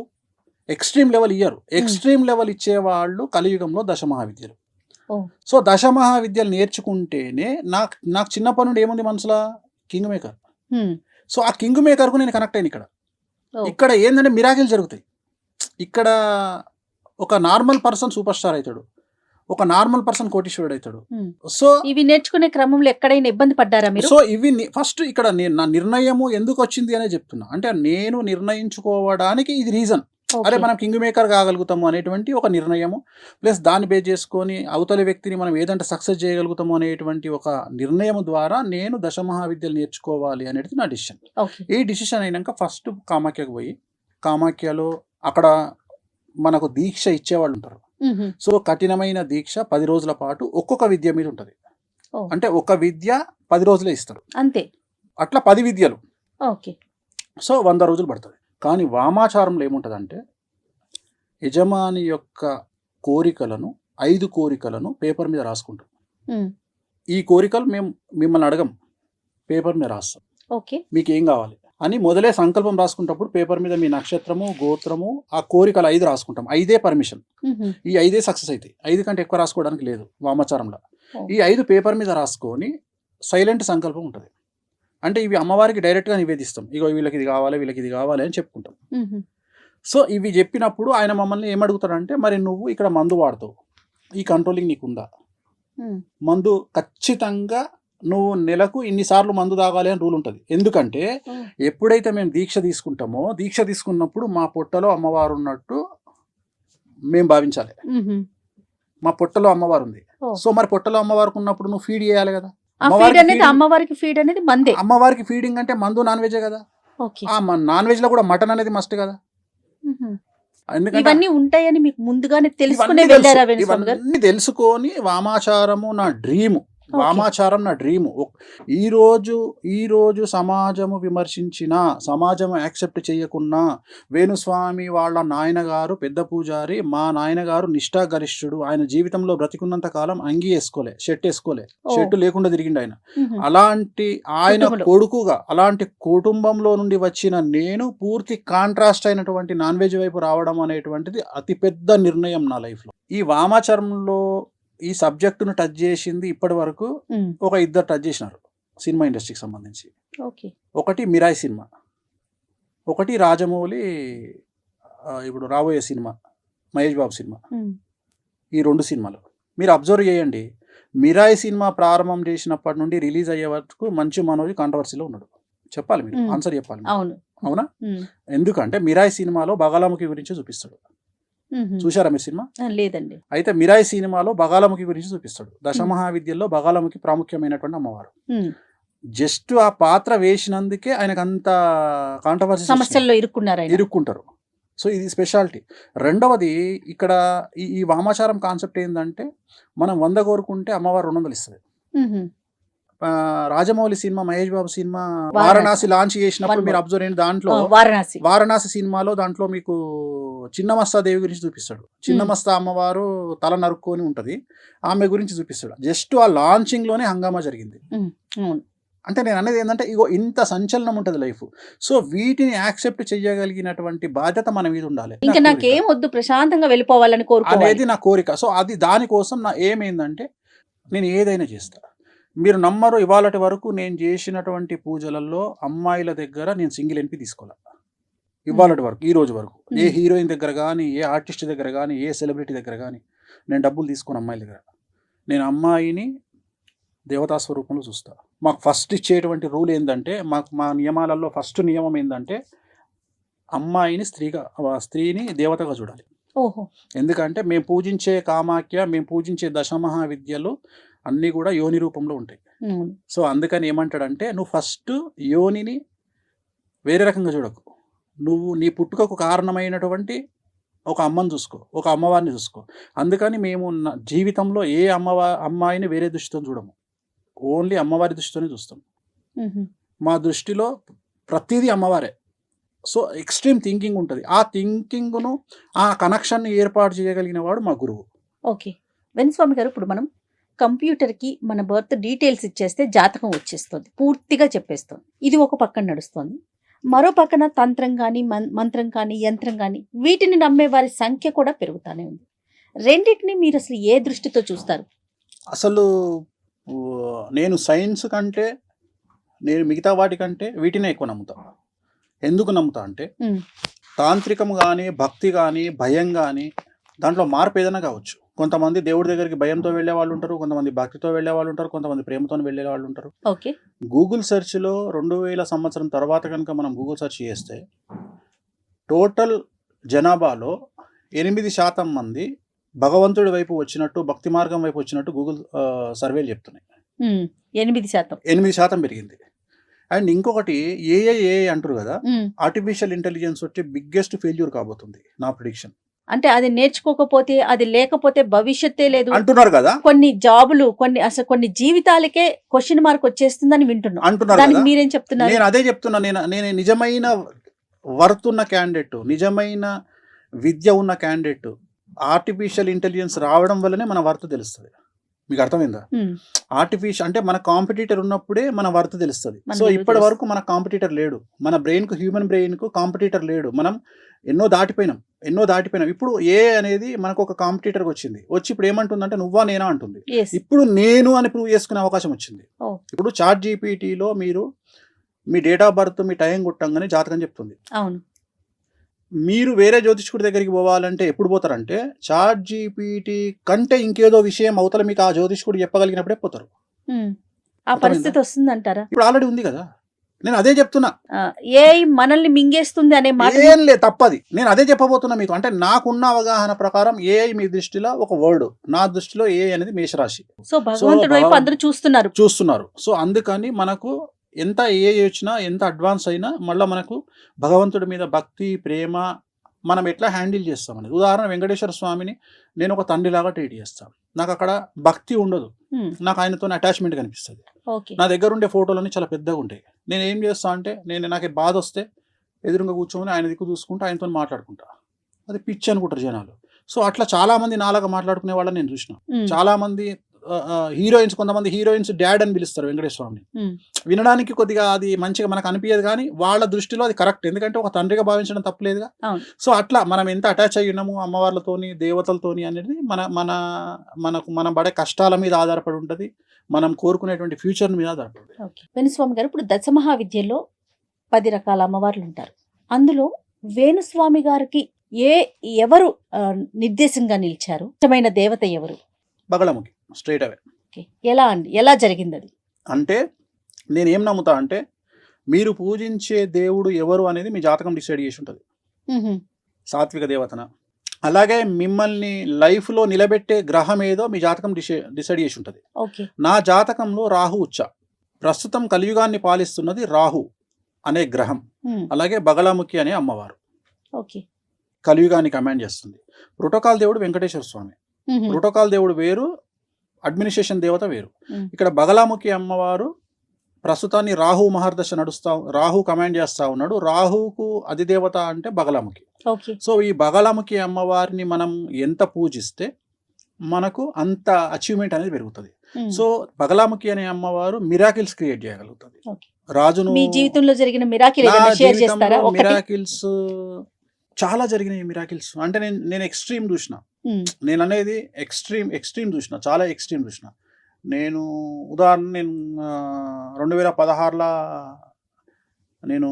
ఎక్స్ట్రీమ్ లెవెల్ ఇయ్యరు. ఎక్స్ట్రీమ్ లెవెల్ ఇచ్చే వాళ్ళు కలియుగంలో దశమహావిద్యలు. ఓ. సో దశమహావిద్యలు నేర్చుకుంటేనే నాకు చిన్నప్పటి నుండి ఏముంది మనసులో, కింగ్ మేకర్. సో ఆ కింగ్ మేకర్కు నేను కనెక్ట్ అయ్యాను. ఇక్కడ ఏంటంటే మిరాకిల్ జరుగుతాయి. ఇక్కడ ఒక నార్మల్ పర్సన్ సూపర్ స్టార్ అవుతాడు, ఒక నార్మల్ పర్సన్ కోటీశ్వరుడు అవుతాడు. సో ఇవి నేర్చుకునే క్రమంలో ఎక్కడైనా ఇబ్బంది పడ్డారా మీరు? సో ఇవి ఫస్ట్ ఇక్కడ నా నిర్ణయము ఎందుకు వచ్చింది అనే చెప్తున్నా. అంటే నేను నిర్ణయించుకోవడానికి ఇది రీజన్. అరే మనం కింగ్ మేకర్ కాగలుగుతాము అనేటువంటి ఒక నిర్ణయము, ప్లస్ దాన్ని బేస్ చేసుకొని అవతలి వ్యక్తిని మనం ఏదంటే సక్సెస్ చేయగలుగుతాము అనేటువంటి ఒక నిర్ణయం ద్వారా నేను దశమహావిద్యలు నేర్చుకోవాలి అనేది నా డిసిషన్. ఈ డిసిషన్ అయినాక ఫస్ట్ కామాఖ్యకు పోయి, కామాఖ్యలో అక్కడ మనకు దీక్ష ఇచ్చేవాళ్ళు ఉంటారు. సో కఠినమైన దీక్ష 10 రోజుల పాటు ఒక్కొక్క విద్య మీద ఉంటుంది. అంటే ఒక విద్య 10 రోజులే ఇస్తారు అంతే. అట్లా 10 విద్యలు. ఓకే. సో 100 రోజులు పడుతుంది. కానీ వామాచారంలో ఏముంటుందంటే యజమాని యొక్క కోరికలను 5 కోరికలను పేపర్ మీద రాసుకుంటాం. ఈ కోరికలు మేము మిమ్మల్ని అడగం, పేపర్ మీద రాస్తాం. ఓకే. మీకు ఏం కావాలి అని మొదలే సంకల్పం రాసుకుంటప్పుడు పేపర్ మీద మీ నక్షత్రము, గోత్రము, ఆ కోరికలు 5 రాసుకుంటాం. 5 పర్మిషన్. ఈ 5 సక్సెస్ అవుతాయి. 5 కంటే ఎక్కువ రాసుకోవడానికి లేదు వామాచారంలో. ఈ 5 పేపర్ మీద రాసుకొని సైలెంట్ సంకల్పం ఉంటుంది. అంటే ఇవి అమ్మవారికి డైరెక్ట్గా నివేదిస్తాం. ఇగో వీళ్ళకి ఇది కావాలి, వీళ్ళకి ఇది కావాలి అని చెప్పుకుంటాం. సో ఇవి చెప్పినప్పుడు ఆయన మమ్మల్ని ఏమడుగుతాడంటే, మరి నువ్వు ఇక్కడ మందు వాడతావు, ఈ కంట్రోలింగ్ నీకుందా? మందు ఖచ్చితంగా నువ్వు నెలకు ఇన్నిసార్లు మందు తాగాలి అని రూల్ ఉంటుంది. ఎందుకంటే ఎప్పుడైతే మేము దీక్ష తీసుకుంటామో, దీక్ష తీసుకున్నప్పుడు మా పొట్టలో అమ్మవారు ఉన్నట్టు మేము భావించాలి. మా పొట్టలో అమ్మవారు ఉంది. సో మరి పొట్టలో అమ్మవారికి ఉన్నప్పుడు నువ్వు ఫీడ్ చేయాలి కదా. అమ్మవారికి ఫీడ్ అనేది మందే. అమ్మవారికి ఫీడింగ్ అంటే మందు నాన్ వెజే కదా. ఆ నాన్ వెజ్ లో కూడా మటన్ అనేది మస్ట్ కదా. ఇవన్నీ ఉంటాయని మీకు ముందుగానే ఇవన్నీ తెలుసుకొని వామాచారము నా డ్రీము. వామాచారం నా డ్రీము. ఈ రోజు సమాజము విమర్శించిన, సమాజము యాక్సెప్ట్ చేయకున్నా, వేణుస్వామి వాళ్ళ నాయనగారు పెద్ద పూజారి, మా నాయనగారు నిష్ఠాగరిష్ఠుడు. ఆయన జీవితంలో బ్రతికున్నంత కాలం అంగి వేసుకోలే, షర్ట్ వేసుకోలే, షర్టు లేకుండా తిరిగిండు ఆయన. అలాంటి ఆయన కొడుకుగా, అలాంటి కుటుంబంలో నుండి వచ్చిన నేను పూర్తి కాంట్రాస్ట్ అయినటువంటి నాన్ వెజ్ వైపు రావడం అనేటువంటిది అతిపెద్ద నిర్ణయం నా లైఫ్లో. ఈ వామాచారంలో ఈ సబ్జెక్టును టచ్ చేసింది ఇప్పటి వరకు ఒక 2 టచ్ చేసినారు సినిమా ఇండస్ట్రీకి సంబంధించి. ఒకటి మిరాయి సినిమా, ఒకటి రాజమౌళి ఇప్పుడు రాబోయే సినిమా మహేష్ బాబు సినిమా. ఈ 2 సినిమాలు మీరు అబ్జర్వ్ చేయండి. మిరాయి సినిమా ప్రారంభం చేసినప్పటి నుండి రిలీజ్ అయ్యే వరకు మంచు మనోజ్ కాంట్రవర్సీలో ఉన్నాడు. చెప్పాలి, మీరు ఆన్సర్ చెప్పాలి. అవునా? ఎందుకంటే మిరాయి సినిమాలో బగాలాముఖి గురించి చూపిస్తాడు. చూశారా మీరు సినిమా? లేదండి. అయితే మిరాయి సినిమాలో బగాలాముఖి గురించి చూపిస్తాడు. దశమహావిద్యల్లో బగాలాముఖి ప్రాముఖ్యమైనటువంటి అమ్మవారు. జస్ట్ ఆ పాత్ర వేసినందుకే ఆయనకు అంత కాంట్రవర్సీ, సమస్యల్లో ఇరుక్కుంటారు. సో ఇది స్పెషాలిటీ. రెండవది ఇక్కడ ఈ వామాచారం కాన్సెప్ట్ ఏంటంటే, మనం 100 కోరుకుంటే అమ్మవారు 200 ఇస్తుంది. Rajamouli cinema, Mahesh Babu cinema Varanasi launch చేసినప్పుడు మీరు అబ్జర్వ్ అయిన దాంట్లో వారణాసి సినిమాలో దాంట్లో మీకు చిన్నమస్తా దేవి గురించి చూపిస్తాడు. చిన్నమస్తా అమ్మవారు తల నరుక్కొని ఉంటది, ఆమె గురించి చూపిస్తాడు. జస్ట్ ఆ లాంచింగ్ లోనే హంగామా జరిగింది. అంటే నేను అనేది ఏంటంటే, ఇగో ఇంత సంచలనం ఉంటుంది లైఫ్. సో వీటిని యాక్సెప్ట్ చేయగలిగినటువంటి బాధ్యత మన మీద ఉండాలి. ఇంకా నాకేం వద్దు, ప్రశాంతంగా వెళ్ళిపోవాలని అనేది నా కోరిక. సో అది దానికోసం నా ఏమైందంటే, నేను ఏదైనా చేస్తా. మీరు నమ్మరు, ఇవాళటి వరకు నేను చేసినటువంటి పూజలలో అమ్మాయిల దగ్గర నేను సింగిల్ ఎన్పి తీసుకోవాలి. ఇవాళటి వరకు, ఈ రోజు వరకు ఏ హీరోయిన్ దగ్గర కానీ, ఏ ఆర్టిస్ట్ దగ్గర కానీ, ఏ సెలబ్రిటీ దగ్గర కానీ నేను డబ్బులు తీసుకోను అమ్మాయిల దగ్గర. నేను అమ్మాయిని దేవతా స్వరూపంలో చూస్తా. మాకు ఫస్ట్ ఇచ్చేటువంటి రూల్ ఏంటంటే, మా నియమాలలో ఫస్ట్ నియమం ఏంటంటే, అమ్మాయిని స్త్రీని దేవతగా చూడాలి. ఎందుకంటే మేము పూజించే కామాఖ్య, మేము పూజించే దశమహావిద్యలు అన్నీ కూడా యోని రూపంలో ఉంటాయి. సో అందుకని ఏమంటాడంటే, నువ్వు ఫస్ట్ యోనిని వేరే రకంగా చూడకు, నువ్వు నీ పుట్టుకకు కారణమైనటువంటి ఒక అమ్మని చూసుకో, ఒక అమ్మవారిని చూసుకో. అందుకని మేము జీవితంలో ఏ అమ్మాయిని వేరే దృష్టితో చూడము, ఓన్లీ అమ్మవారి దృష్టితోనే చూస్తాం. మా దృష్టిలో ప్రతిదీ అమ్మవారే. సో ఎక్స్ట్రీమ్ థింకింగ్ ఉంటుంది. ఆ థింకింగ్ను, ఆ కనెక్షన్ని ఏర్పాటు చేయగలిగిన వాడు మా గురువు. ఓకే వేణుస్వామి గారు, ఇప్పుడు మనం కంప్యూటర్కి మన బర్త్ డీటెయిల్స్ ఇచ్చేస్తే జాతకం వచ్చేస్తుంది, పూర్తిగా చెప్పేస్తుంది. ఇది ఒక పక్కన నడుస్తుంది. మరో పక్కన తంత్రం కానీ మంత్రం కానీ యంత్రం కానీ వీటిని నమ్మే వారి సంఖ్య కూడా పెరుగుతానే ఉంది. రెండింటిని మీరు అసలు ఏ దృష్టితో చూస్తారు? అసలు నేను సైన్స్ కంటే నేను మిగతా వాటికంటే వీటినే ఎక్కువ నమ్ముతా. ఎందుకు నమ్ముతా అంటే తాంత్రికం కానీ భక్తి కానీ భయం కానీ దాంట్లో మార్పు ఏదైనా కావచ్చు. కొంతమంది దేవుడి దగ్గరికి భయంతో వెళ్ళే వాళ్ళు ఉంటారు, కొంతమంది భక్తితో వెళ్ళే వాళ్ళు ఉంటారు, కొంతమంది ప్రేమతో వెళ్ళే వాళ్ళు ఉంటారు. ఓకే. గూగుల్ సెర్చ్లో 2000 సంవత్సరం తర్వాత కనుక మనం గూగుల్ సెర్చ్ చేస్తే టోటల్ జనాభాలో 8% మంది భగవంతుడి వైపు వచ్చినట్టు, భక్తి మార్గం వైపు వచ్చినట్టు గూగుల్ సర్వేలు చెప్తున్నాయి. 8% పెరిగింది. అండ్ ఇంకొకటి ఏఐ అంటారు కదా, ఆర్టిఫిషియల్ ఇంటెలిజెన్స్ వచ్చి బిగ్గెస్ట్ ఫెయిల్యూర్ కాబోతుంది నా ప్రిడిక్షన్. అంటే అది నేర్చుకోకపోతే, అది లేకపోతే భవిష్యత్తే లేదు అంటున్నారు కదా. కొన్ని జాబులు, కొన్ని జీవితాలకే క్వశ్చన్ మార్క్ వచ్చేస్తుందని వింటున్నాం. అంటున్నారు దానికి కదా. మీరేం చెప్తున్నారు? నేను అదే చెప్తున్నా. నేను నిజమైన వర్త్ ఉన్న క్యాండిడేట్, నిజమైన విద్య ఉన్న క్యాండిడేట్ ఆర్టిఫిషియల్ ఇంటెలిజెన్స్ రావడం వల్లనే మన వర్త్ తెలుస్తుంది. మీకు అర్థమైందా? ఆర్టిఫిషియల్ అంటే మన కాంపిటీటర్ ఉన్నప్పుడే మన వర్త్ తెలుస్తుంది. సో ఇప్పటి వరకు మన కాంపిటీటర్ లేడు. మన బ్రెయిన్కు, హ్యూమన్ బ్రెయిన్కు కాంపిటీటర్ లేడు. మనం ఎన్నో దాటిపోయినాం. ఇప్పుడు ఏ అనేది మనకు ఒక కాంపిటీటర్కి వచ్చింది. వచ్చి ఇప్పుడు ఏమంటుందంటే నువ్వా నేనా అంటుంది. ఇప్పుడు నేను అని ప్రూవ్ చేసుకునే అవకాశం వచ్చింది. ఇప్పుడు చాట్ జీపీటీలో మీరు మీ డేట్ ఆఫ్ బర్త్, మీ టైం కొట్టంగానే జాతకం చెప్తుంది. అవును. మీరు వేరే జ్యోతిష్కుడి దగ్గరికి పోవాలంటే ఎప్పుడు పోతారంటే చాట్ జీపీటీ కంటే ఇంకేదో విషయం అవతల మీకు ఆ జ్యోతిష్కుడు చెప్పగలిగినప్పుడే పోతారు. ఆ పరిస్థితి వస్తుందంటారా? ఇప్పుడు ఆల్రెడీ ఉంది కదా. నేను అదే చెప్తున్నా. ఏఐ మనల్ని మింగేస్తుంది అనే మాట ఏం లేదు, తప్పది. నేను అదే చెప్పబోతున్నా మీకు. అంటే నాకున్న అవగాహన ప్రకారం ఏఐ మీ దృష్టిలో ఒక వర్డ్, నా దృష్టిలో ఏఐ అనేది మేషరాశి. సో భగవంతుడి వైపు అందరూ చూస్తున్నారు. సో అందుకని మనకు ఎంత ఏఐ వచ్చినా, ఎంత అడ్వాన్స్ అయినా మళ్ళీ మనకు భగవంతుడి మీద భక్తి, ప్రేమ మనం ఎట్లా హ్యాండిల్ చేస్తాం అనేది. ఉదాహరణ వెంకటేశ్వర స్వామిని నేను ఒక తండ్రిలాగా ట్రీట్ చేస్తాను. నాకు అక్కడ భక్తి ఉండదు, నాకు ఆయనతో అటాచ్మెంట్ కనిపిస్తుంది. నా దగ్గర ఉండే ఫోటోలన్నీ చాలా పెద్దగా ఉంటాయి. నేను ఏం చేస్తా అంటే నాకు బాధ వస్తే ఎదురుగా కూర్చొని ఆయన దిక్కు చూసుకుంటూ ఆయనతో మాట్లాడుకుంటా. అది పిచ్చి అనుకుంటారు జనాలు. సో అట్లా చాలా మంది నాలాగా మాట్లాడుకునే వాళ్ళని నేను చూసిన. చాలా మంది హీరోయిన్స్, కొంతమంది హీరోయిన్స్ డాడ్ అని పిలుస్తారు వెంకటేశ్వర స్వామిని. వినడానికి కొద్దిగా అది మంచిగా మనకు అనిపించదు, కానీ వాళ్ళ దృష్టిలో అది కరెక్ట్. ఎందుకంటే ఒక తండ్రిగా భావించడం తప్పలేదుగా. సో అట్లా మనం ఎంత అటాచ్ అయ్యి ఉన్నాము అమ్మవార్లతోని, దేవతలతోని అనేది మనం పడే కష్టాల మీద ఆధారపడి ఉంటుంది, మనం కోరుకునేటువంటి ఫ్యూచర్ మీద ఆధారపడి. వేణుస్వామి గారు, ఇప్పుడు దశమహావిద్యలో 10 రకాల అమ్మవార్లు ఉంటారు. అందులో వేణుస్వామి గారికి ఎవరు నిర్దేశంగా నిలిచారు? ఇష్టమైన దేవత ఎవరు? బగళముఖి, స్ట్రైట్ అవే. ఎలా జరిగింది అది? అంటే నేనేం నమ్ముతా అంటే మీరు పూజించే దేవుడు ఎవరు అనేది మీ జాతకం డిసైడ్ చేసి ఉంటుంది. సాత్విక దేవతన. అలాగే మిమ్మల్ని లైఫ్లో నిలబెట్టే గ్రహం ఏదో మీ జాతకం డిసైడ్ చేసి ఉంటుంది. నా జాతకంలో రాహు ఉచ్చ. ప్రస్తుతం కలియుగాన్ని పాలిస్తున్నది రాహు అనే గ్రహం. అలాగే బగళముఖి అనే అమ్మవారు కలియుగాన్ని కమాండ్ చేస్తుంది. ప్రోటోకాల్ దేవుడు వెంకటేశ్వర స్వామి. ప్రోటోకాల్ దేవుడు వేరు, అడ్మినిస్ట్రేషన్ దేవత వేరు. ఇక్కడ బగళముఖి అమ్మవారు ప్రస్తుతాన్ని రాహు మహర్దశ రాహు కమాండ్ చేస్తా ఉన్నాడు. రాహుకు అధిదేవత అంటే బగళముఖి. సో ఈ బగళముఖి అమ్మవారిని మనం ఎంత పూజిస్తే మనకు అంత అచీవ్మెంట్ అనేది పెరుగుతుంది. సో బగళముఖి అనే అమ్మవారు మిరాకిల్స్ క్రియేట్ చేయగలుగుతుంది. రాజును మీ జీవితంలో జరిగిన మిరాకిల్స్ చాలా జరిగినాయి. మిరాకిల్స్ అంటే నేను ఎక్స్ట్రీమ్ చూసిన. నేను అనేది ఎక్స్ట్రీమ్ చూసిన, చాలా ఎక్స్ట్రీమ్ చూసిన. నేను ఉదాహరణ 2016లో నేను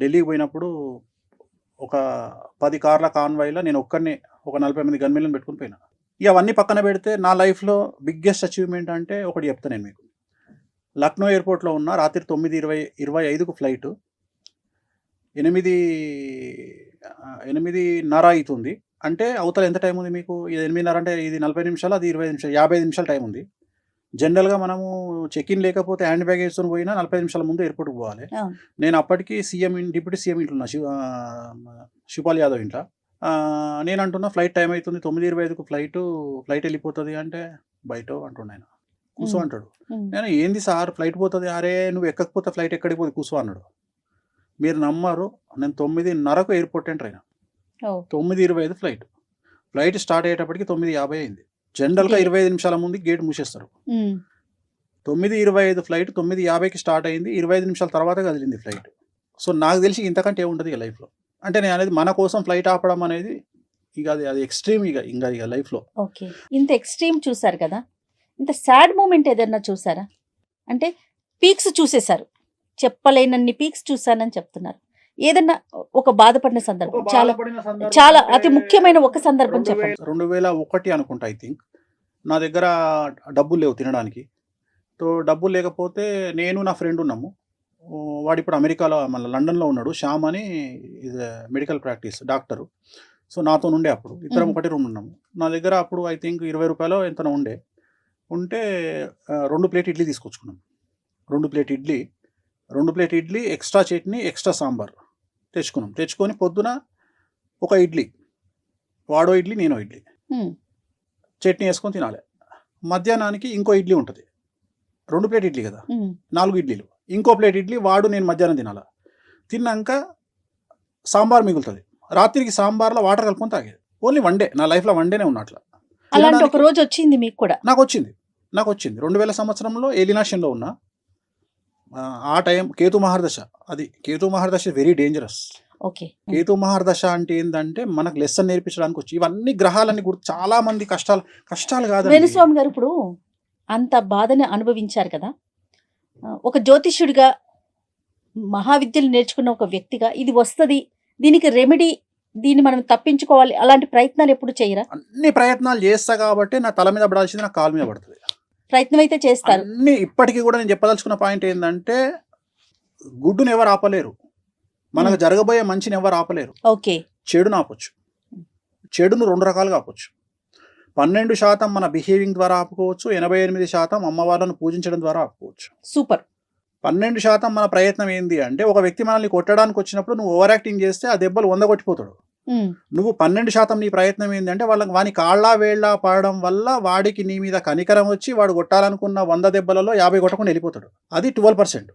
ఢిల్లీకి పోయినప్పుడు ఒక 10 కార్ల కాన్వాయ్లో నేను ఒక్కడిని ఒక 40 మంది గన్మెన్లను పెట్టుకుని పోయినా. ఇవన్నీ పక్కన పెడితే నా లైఫ్లో బిగ్గెస్ట్ అచీవ్మెంట్ అంటే ఒకటి చెప్తాను నేను మీకు. లక్నో ఎయిర్పోర్ట్లో ఉన్న రాత్రి 9:25కు ఫ్లైట్ 8:30 అవుతుంది. అంటే అవతల ఎంత టైం ఉంది మీకు? ఇది 8:30 అంటే ఇది 40 నిమిషాలు, అది 20 నిమిషాలు, 55 నిమిషాల టైం ఉంది. జనరల్గా మనము చెక్ ఇన్ లేకపోతే హ్యాండ్ బ్యాగ్ వేసుకొని పోయినా 40 నిమిషాల ముందు ఎయిర్పోర్ట్కి పోవాలి. నేను అప్పటికి డిప్యూటీ సీఎం ఇంట్లో ఉన్నా, శివపాల్ యాదవ్ ఇంట్లో. నేను అంటున్నా ఫ్లైట్ టైం అవుతుంది, 9:25కు ఫ్లైట్ వెళ్ళిపోతుంది అంటే బయట అంటుండే ఆయన. కూసో అంటాడు. నేను ఏంది సార్ ఫ్లైట్ పోతుంది? అరే నువ్వు ఎక్కకపోతే ఫ్లైట్ ఎక్కడికి పోతుంది, కూసో అన్నాడు. మీరు నమ్మరు, నేను 9:30కు ఎయిర్పోర్ట్ ఎంటర్ అయినా. 9:25 ఫ్లైట్ స్టార్ట్ అయ్యేటప్పటికి 9:50 అయింది. జనరల్గా 25 నిమిషాల ముందు గేట్ మూసేస్తారు. 9:25 ఫ్లైట్ 9:50కి స్టార్ట్ అయింది. 25 నిమిషాల తర్వాత కదిలింది ఫ్లైట్. సో నాకు తెలిసి ఇంతకంటే ఏముంటుంది ఇక లైఫ్లో. అంటే నేను అనేది మన కోసం ఫ్లైట్ ఆపడం అనేది ఇక అది ఎక్స్ట్రీమ్ ఇక లైఫ్లో. ఓకే. ఇంత ఎక్స్‌ట్రీమ్ చూసారు కదా! ఇంత సాడ్ మూమెంట్ ఏదన్నా చూసారా? అంటే పీక్స్ చూసేసారు. చెప్పలేనన్ని పీక్స్ చూసానని చెప్తున్నారు. ఏదన్నా ఒక బాధపడిన సందర్భం చాలా అతి ముఖ్యమైన ఒక సందర్భం చెప్పండి. 2001 అనుకుంటా ఐ థింక్. నా దగ్గర డబ్బులు లేవు తినడానికి. సో డబ్బులు లేకపోతే నేను నా ఫ్రెండ్ ఉన్నాము. వాడు ఇప్పుడు అమెరికాలో మళ్ళీ లండన్లో ఉన్నాడు. శ్యామ్ అని ఇది మెడికల్ ప్రాక్టీస్ డాక్టరు. సో నాతో ఉండే అప్పుడు ఇద్దరం మ్మ్. ఒకటి రూమ్ ఉన్నాము. నా దగ్గర అప్పుడు ఐ థింక్ 20 రూపాయలు ఎంతనో ఉంటే 2 ప్లేట్ ఇడ్లీ తీసుకొచ్చుకున్నాం. 2 plate idli, 2 plate idli, extra chutney, extra sambar తెచ్చుకొని పొద్దున ఒక ఇడ్లీ, వాడో ఇడ్లీ, నేనో ఇడ్లీ, ఉమ్, చట్నీ వేసుకొని తినాలి. మధ్యాహ్నానికి ఇంకో ఇడ్లీ ఉంటుంది. 2 ప్లేట్ ఇడ్లీ కదా, ఉమ్, 4 ఇడ్లీలు, ఇంకో ప్లేట్ ఇడ్లీ వాడు నేను మధ్యాహ్నం తినాలి. తిన్నాక సాంబార్ మిగులుతుంది. రాత్రికి సాంబార్లో వాటర్ కలుపుకొని తాగేది. Only one day. నా లైఫ్లో వన్ డేనే ఉన్నట్ల. అలాంటి ఒక రోజు వచ్చింది మీకు కూడా? నాకు వచ్చింది 2000 సంవత్సరంలో ఏలినాశంలో ఉన్నా. ఆ టైం కేతు మహర్దశ. అది కేతు మహర్దశ వెరీ డేంజరస్. ఓకే. కేతు మహర్దశ అంటే ఏంటంటే మనకు లెసన్ నేర్పించడానికి వచ్చి ఇవన్నీ గ్రహాలన్నీ గుర్తు. చాలా మంది కష్టాలు కాదు. వేణుస్వామి గారు ఇప్పుడు అంత బాధని అనుభవించారు కదా, ఒక జ్యోతిష్యుడిగా మహావిద్యలు నేర్చుకున్న ఒక వ్యక్తిగా ఇది వస్తుంది, దీనికి రెమెడీ, దీన్ని మనం తప్పించుకోవాలి, అలాంటి ప్రయత్నాలు ఎప్పుడు చేయరా? అన్ని ప్రయత్నాలు చేస్తా కాబట్టి నా తల మీద పడాల్సింది నా కాలు మీద పడుతుంది. ప్రయత్నం అయితే చేస్తారు. అన్ని ఇప్పటికీ కూడా నేను చెప్పదలుచుకున్న పాయింట్ ఏంటంటే గుడ్డును ఎవరు ఆపలేరు, మనకు జరగబోయే మంచిని ఎవరు ఆపలేరు. ఓకే. చెడును ఆపొచ్చు. చెడును 2 రకాలుగా ఆపొచ్చు. 12% మన బిహేవింగ్ ద్వారా ఆపుకోవచ్చు. 88% అమ్మవార్లను పూజించడం ద్వారా ఆపుకోవచ్చు. సూపర్. 12% మన ప్రయత్నం ఏంది అంటే ఒక వ్యక్తి మనల్ని కొట్టడానికి వచ్చినప్పుడు నువ్వు ఓవర్ యాక్టింగ్ చేస్తే ఆ దెబ్బలు 100 కొట్టిపోతాడు. ఉమ్, నువ్వు 12% నీ ప్రయత్నం ఏంటంటే వాని కాళ్ళ వేళ్ళ పడడం వల్ల వాడికి నీ మీద కనికరం వచ్చి వాడు కొట్టాలనుకున్న 100 దెబ్బలలో 50 కొట్టకుండా వెళ్ళిపోతాడు. అది 12%.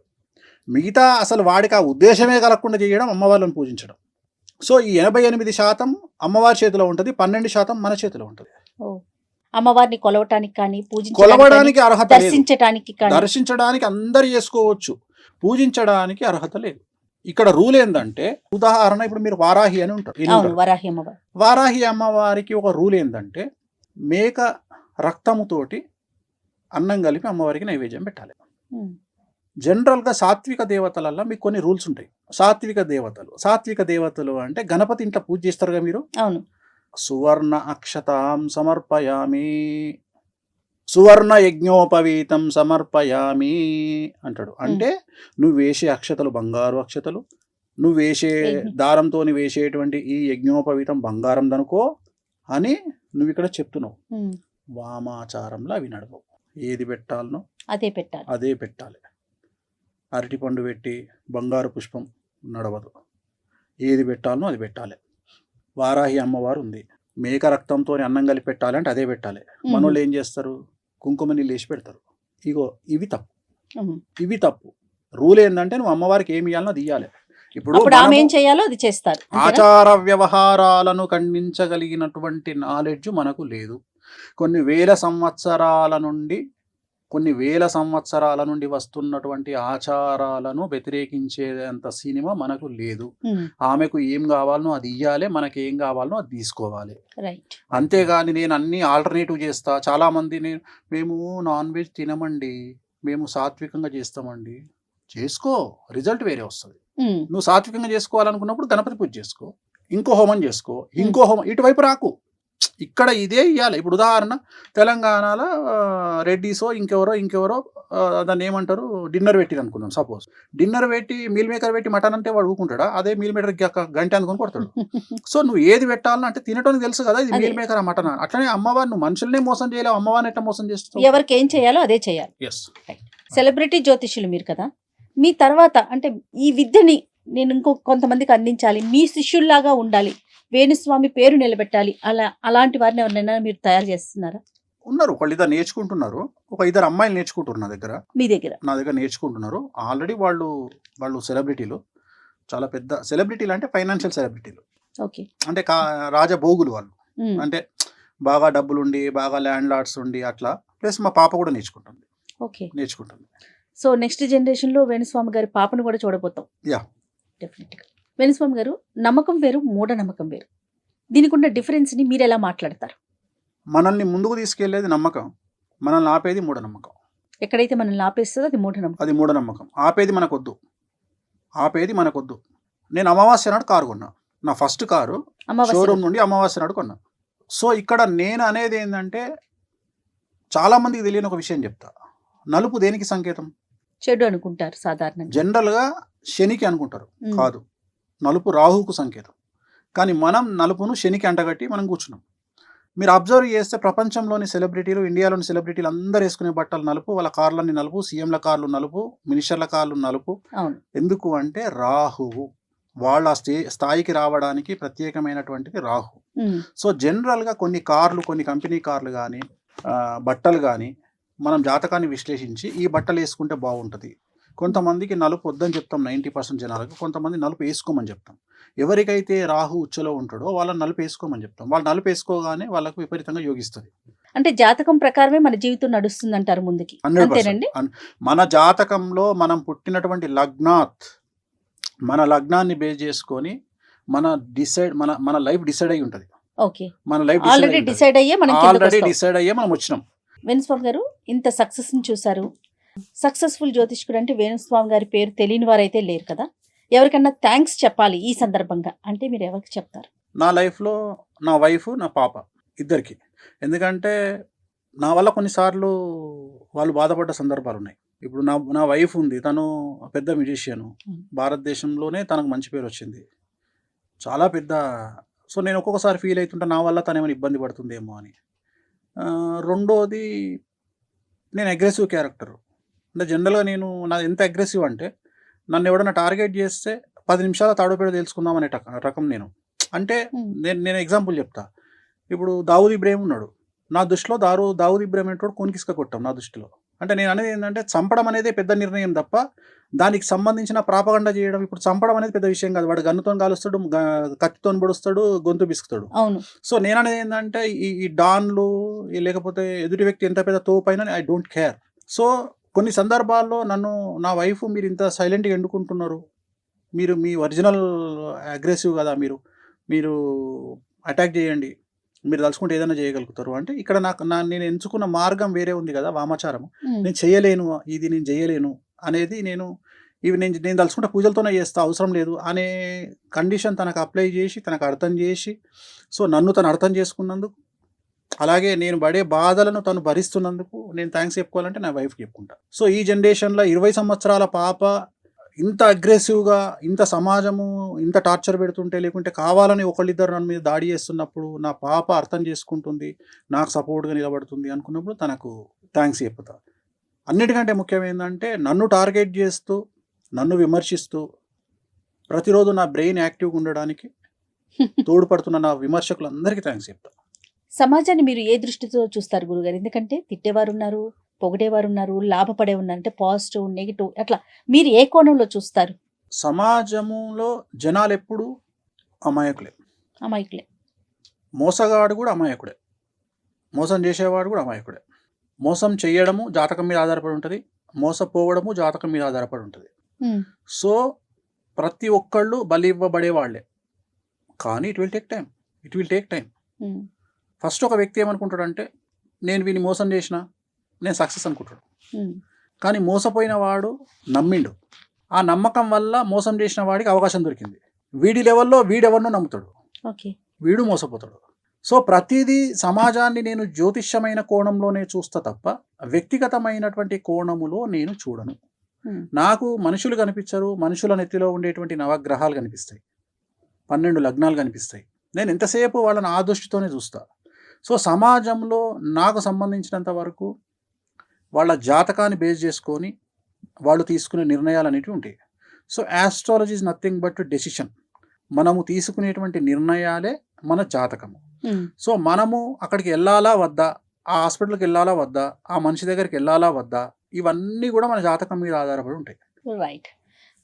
మిగతా అసలు వాడికి ఆ ఉద్దేశమే కలగకుండా చేయడం అమ్మవార్లను పూజించడం. సో ఈ 88% అమ్మవారి చేతిలో ఉంటుంది, 12% మన చేతిలో ఉంటుంది. ఓ. అమ్మవారిని కొలవటానికి కానీ కొలవడానికి అర్హత లేదు. దర్శించటానికి కానీ. దర్శించడానికి అందరు చేసుకోవచ్చు, పూజించడానికి అర్హత లేదు. ఇక్కడ రూల్ ఏంటంటే ఉదాహరణ ఇప్పుడు మీరు వారాహి అని ఉంటారు. అవును, వరాహి అమ్మవారు. వారాహి అమ్మవారికి ఒక రూల్ ఏంటంటే మేక రక్తముతోటి అన్నం కలిపి అమ్మవారికి నైవేద్యం పెట్టాలి. ఉమ్, జనరల్గా సాత్విక దేవతలల్లో మీకు కొన్ని రూల్స్ ఉంటాయి. సాత్విక దేవతలు అంటే గణపతి ఇంట్లో పూజ చేస్తారుగా మీరు. అవును. సువర్ణ అక్షతాం సమర్పయామి, సువర్ణ యజ్ఞోపవీతం సమర్పయామి అంటాడు. అంటే నువ్వు వేసే అక్షతలు బంగారు అక్షతలు, నువ్వు వేసే దారంతో వేసేటువంటి ఈ యజ్ఞోపవీతం బంగారం దనుకో అని నువ్వు ఇక్కడ చెప్తున్నావు. ఉమ్, వామాచారంలో అవి నడవవు. ఏది పెట్టాలనో అదే పెట్టాలి. అరటిపండు పెట్టి బంగారు పుష్పం నడవదు. ఏది పెట్టాలనో అది పెట్టాలి. వారాహి అమ్మవారు ఉంది, మేక రక్తంతో అన్నం కలిపి పెట్టాలి అంటే అదే పెట్టాలి. మనోళ్ళు ఏం చేస్తారు, కుంకుమ నీళ్ళు వేసి పెడతారు. ఇగో ఇవి తప్పు. రూల్ ఏంటంటే నువ్వు అమ్మవారికి ఏమి ఇవ్వాలనో అది ఇవ్వాలి. ఇప్పుడు ఆమె ఏం చేయాలో అది చేస్తారు. ఆచార వ్యవహారాలను ఖండించగలిగినటువంటి నాలెడ్జ్ మనకు లేదు. కొన్ని వేల సంవత్సరాల నుండి వస్తున్నటువంటి ఆచారాలను వ్యతిరేకించేంత సినిమా మనకు లేదు. ఆమెకు ఏం కావాలనో అది ఇయ్యాలి, మనకి ఏం కావాలనో అది తీసుకోవాలి. అంతేగాని నేను అన్ని ఆల్టర్నేటివ్ చేస్తా. చాలా మంది మేము నాన్ వెజ్ తినమండి, మేము సాత్వికంగా చేస్తామండి. చేసుకో, రిజల్ట్ వేరే వస్తుంది. నువ్వు సాత్వికంగా చేసుకోవాలనుకున్నప్పుడు గణపతి పూజ చేసుకో, ఇంకో హోమం చేసుకో, ఇటువైపు రాకు. ఇక్కడ ఇదే ఇవ్వాలి. ఇప్పుడు ఉదాహరణ తెలంగాణలో రెడ్డిసో ఇంకెవరో దాన్ని ఏమంటారు, డిన్నర్ పెట్టి అనుకుందాం. సపోజ్ డిన్నర్ పెట్టి మీల్ మేకర్ పెట్టి మటన్ అంటే వాడు ఊకుంటాడా? అదే మీల్ మేకర్ గంట అనుకుని కొడతాడు. సో నువ్వు ఏది పెట్టాలని అంటే తినటానికి తెలుసు కదా, ఇది మీల్ మేకర్ మటన్. అట్లనే అమ్మవారు నువ్వు మనుషులనే మోసం చేయలేవు, అమ్మవారిని ఎట్లా మోసం చేస్తావు? ఎవరికి ఏం చేయాలో అదే చేయాలి. ఎస్. సెలబ్రిటీ జ్యోతిష్యులు మీరు కదా, మీ తర్వాత అంటే ఈ విద్యని నేను కొంతమందికి అందించాలి, మీ శిష్యుల్లాగా ఉండాలి, వేణుస్వామి పేరు నిలబెట్టాలి, అలాంటి వారిని ఎవరినైనా మీరు తయారు చేస్తున్నారా? ఉన్నారు, ఒకళ్ళు ఇద్దరు నేర్చుకుంటున్నారు. ఒక 2 అమ్మాయిలు నేర్చుకుంటున్నారు నా దగ్గర నేర్చుకుంటున్నారు. ఆల్రెడీ వాళ్ళు సెలబ్రిటీలు, చాలా పెద్ద సెలబ్రిటీలు, అంటే ఫైనాన్షియల్ సెలబ్రిటీలు. ఓకే. అంటే రాజభోగులు వాళ్ళు. అంటే బాగా డబ్బులుండి, బాగా ల్యాండ్ లార్డ్స్ ఉండి అట్లా. ప్లస్ మా పాప కూడా నేర్చుకుంటుంది. ఓకే. నేర్చుకుంటుంది. సో నెక్స్ట్ జనరేషన్ లో వేణుస్వామి గారి పాపను కూడా చూడబోతాం. యా, డెఫినెట్గా. వేణుస్వామి గారు, నమ్మకం వేరు, మూఢనమ్మకం వేరు. దీనికి ఉన్న డిఫరెన్స్ని మీరు ఎలా మాట్లాడతారు? మనల్ని ముందుకు తీసుకెళ్లేది నమ్మకం, మనల్ని ఆపేది మూఢనమ్మకం. ఎక్కడైతే మనల్ని ఆపేస్తుందో అది మూఢనమ్మకం. అది మూఢనమ్మకం. ఆపేది మనకొద్దు. నేను అమావాస్య నాడు కారు కొన్నా. నా ఫస్ట్ కారు అమావాస్య షోరూమ్ నుండి అమావాస్య నాడు కొన్నా. సో ఇక్కడ నేను అనేది ఏంటంటే, చాలా మందికి తెలియని ఒక విషయం చెప్తా. నలుపు దేనికి సంకేతం? చెడు అనుకుంటారు సాధారణంగా. జనరల్గా శనికి అనుకుంటారు. ఉమ్. కాదు, నలుపు రాహుకు సంకేతం. కానీ మనం నలుపును శనికి అంటగట్టి మనం కూర్చున్నాం. మీరు అబ్జర్వ్ చేస్తే ప్రపంచంలోని సెలబ్రిటీలు, ఇండియాలోని సెలబ్రిటీలు అందరూ వేసుకునే బట్టలు నలుపు, వాళ్ళ కార్లన్నీ నలుపు, సీఎంల కార్లు నలుపు, మినిస్టర్ల కార్లు నలుపు. అవును. ఎందుకు అంటే రాహువు, వాళ్ళ స్థాయికి రావడానికి ప్రత్యేకమైనటువంటిది రాహు. ఉమ్. సో జనరల్గా కొన్ని కార్లు, కొన్ని కంపెనీ కార్లు కానీ బట్టలు కానీ మనం జాతకాన్ని విశ్లేషించి ఈ బట్టలు వేసుకుంటే బాగుంటుంది. కొంతమందికి నలుపు వద్దని చెప్తాం 90% జనాలకు, కొంతమంది నలుపు వేసుకోమని చెప్తాం. ఎవరికైతే రాహు ఉచ్చలో ఉంటాడో వాళ్ళని నలుపు వేసుకోమని చెప్తాం. వాళ్ళు నలుపు వేసుకోగానే వాళ్ళకు విపరీతంగా యోగిస్తుంది. అంటే జాతకం ప్రకారమే మన జీవితం నడుస్తుంది అంటారు ముందుకి. 100%. అంతేనండి. మన జాతకంలో మనం పుట్టినటువంటి మన లగ్నాన్ని బేస్ చేసుకొని మన లైఫ్ డిసైడ్ అయి ఉంటుంది. ఓకే. ఆల్రెడీ డిసైడ్ అయ్యే మనం వచ్చినాం. వేణుస్వామి గారు, ఇంత సక్సెస్ ని చూసారు. సక్సెస్ఫుల్ జ్యోతిష్కుడు అంటే వేణుస్వామి గారి పేరు తెలియని వారైతే లేరు కదా. ఎవరికన్నా థ్యాంక్స్ చెప్పాలి ఈ సందర్భంగా అంటే మీరు ఎవరికి చెప్తారు? నా లైఫ్లో నా వైఫ్, నా పాప ఇద్దరికి. ఎందుకంటే నా వల్ల కొన్నిసార్లు వాళ్ళు బాధపడ్డ సందర్భాలు ఉన్నాయి. ఇప్పుడు నా వైఫ్ ఉంది, తను పెద్ద మ్యూజిషియన్, భారతదేశంలోనే తనకు మంచి పేరు వచ్చింది, చాలా పెద్ద. సో నేను ఒక్కొక్కసారి ఫీల్ అవుతుంటా నా వల్ల తను ఏమైనా ఇబ్బంది పడుతుందేమో అని. రెండోది, నేను అగ్రెసివ్ క్యారెక్టర్. అంటే జనరల్గా నాది ఎంత అగ్రెసివ్ అంటే, నన్ను ఎవడన్నా టార్గెట్ చేస్తే 10 నిమిషాల తాడుపేడ తెలుసుకుందాం అనే రకం నేను. అంటే నేను ఎగ్జాంపుల్ చెప్తా. ఇప్పుడు దావూద్ ఇబ్రాహిం ఉన్నాడు, నా దృష్టిలో దావూద్ ఇబ్రాహిం అనేటోడు కొనికిసుక కొట్టాం నా దృష్టిలో. అంటే నేను అనేది ఏంటంటే, చంపడం అనేది పెద్ద నిర్ణయం తప్ప దానికి సంబంధించిన ప్రాపగండ చేయడం, ఇప్పుడు చంపడం అనేది పెద్ద విషయం కాదు. వాడు గన్నుతో కాలుస్తాడు, కత్తితో పొడుస్తాడు, గొంతు బిసుకుతాడు. అవును. సో నేను అనేది ఏంటంటే, ఈ డాన్లు లేకపోతే ఎదుటి వ్యక్తి ఎంత పెద్ద తోపైనా ఐ డోంట్ కేర్. సో కొన్ని సందర్భాల్లో నా వైఫ్, మీరు ఇంత సైలెంట్గా ఎండుకుంటున్నారు, మీరు మీ ఒరిజినల్ అగ్రెసివ్ కదా, మీరు అటాక్ చేయండి, మీరు తలుచుకుంటే ఏదైనా చేయగలుగుతారు అంటే, ఇక్కడ నేను ఎంచుకున్న మార్గం వేరే ఉంది కదా, వామాచారము. నేను చేయలేను అనేది నేను తలుచుకుంటే పూజలతోనే చేస్తా, అవసరం లేదు అనే కండిషన్ తనకు అప్లై చేసి, తనకు అర్థం చేసి, సో నన్ను తను అర్థం చేసుకున్నందుకు, అలాగే నేను పడే బాధలను తను భరిస్తున్నందుకు నేను థ్యాంక్స్ చెప్పుకోవాలంటే నా వైఫ్కి చెప్పుకుంటా. సో ఈ జనరేషన్లో 20 సంవత్సరాల పాప ఇంత అగ్రెసివ్గా, ఇంత సమాజము ఇంత టార్చర్ పెడుతుంటే, లేకుంటే కావాలని ఒకళ్ళిద్దరు నన్ను మీద దాడి చేస్తున్నప్పుడు నా పాప అర్థం చేసుకుంటుంది, నాకు సపోర్ట్గా నిలబడుతుంది అనుకున్నప్పుడు తనకు థ్యాంక్స్ చెప్పుతా. అన్నిటికంటే ముఖ్యం ఏంటంటే, నన్ను టార్గెట్ చేస్తూ, నన్ను విమర్శిస్తూ, ప్రతిరోజు నా బ్రెయిన్ యాక్టివ్గా ఉండడానికి తోడ్పడుతున్న నా విమర్శకులందరికీ థ్యాంక్స్ చెప్తా. సమాజాన్ని మీరు ఏ దృష్టితో చూస్తారు గురుగారు? ఎందుకంటే తిట్టేవారు ఉన్నారు, పొగిడేవారు ఉన్నారు, లాభపడే ఉన్నారు, అంటే పాజిటివ్, నెగిటివ్, అట్లా మీరు ఏ కోణంలో చూస్తారు? సమాజంలో జనాలు ఎప్పుడు అమాయకులే. మోసగాడు కూడా అమాయకుడే, మోసం చేసేవాడు కూడా అమాయకుడే. మోసం చేయడము జాతకం మీద ఆధారపడి ఉంటుంది, మోసపోవడము జాతకం మీద ఆధారపడి ఉంటుంది. సో ప్రతి ఒక్కళ్ళు బలి ఇవ్వబడే వాళ్ళే. కానీ it will take time. First ఒక వ్యక్తి ఏమనుకుంటాడంటే, నేను వీని మోసం చేసిన, నేను సక్సెస్ అనుకుంటాడు. కానీ మోసపోయిన వాడు నమ్మిండు, ఆ నమ్మకం వల్ల మోసం చేసిన వాడికి అవకాశం దొరికింది. వీడి లెవెల్లో వీడెవరినో నమ్ముతాడు, వీడు మోసపోతాడు. సో ప్రతిదీ సమాజాన్ని నేను జ్యోతిష్యమైన కోణంలోనే చూస్తా తప్ప వ్యక్తిగతమైనటువంటి కోణములో నేను చూడను. నాకు మనుషులు కనిపించరు, మనుషుల నెత్తిలో ఉండేటువంటి నవగ్రహాలు కనిపిస్తాయి, 12 లగ్నాలు కనిపిస్తాయి. నేను ఎంతసేపు వాళ్ళని ఆ దృష్టితోనే చూస్తా. సో సమాజంలో నాకు సంబంధించినంత వరకు వాళ్ళ జాతకాన్ని బేస్ చేసుకొని వాళ్ళు తీసుకునే నిర్ణయాలు అనేవి ఉంటాయి. So astrology is nothing but decision. మనము తీసుకునేటువంటి నిర్ణయాలే మన జాతకము. సో మనము అక్కడికి వెళ్ళాలా వద్దా, ఆ హాస్పిటల్కి వెళ్ళాలా వద్దా, ఆ మనిషి దగ్గరికి వెళ్ళాలా వద్దా, ఇవన్నీ కూడా మన జాతకం మీద ఆధారపడి ఉంటాయి. రైట్.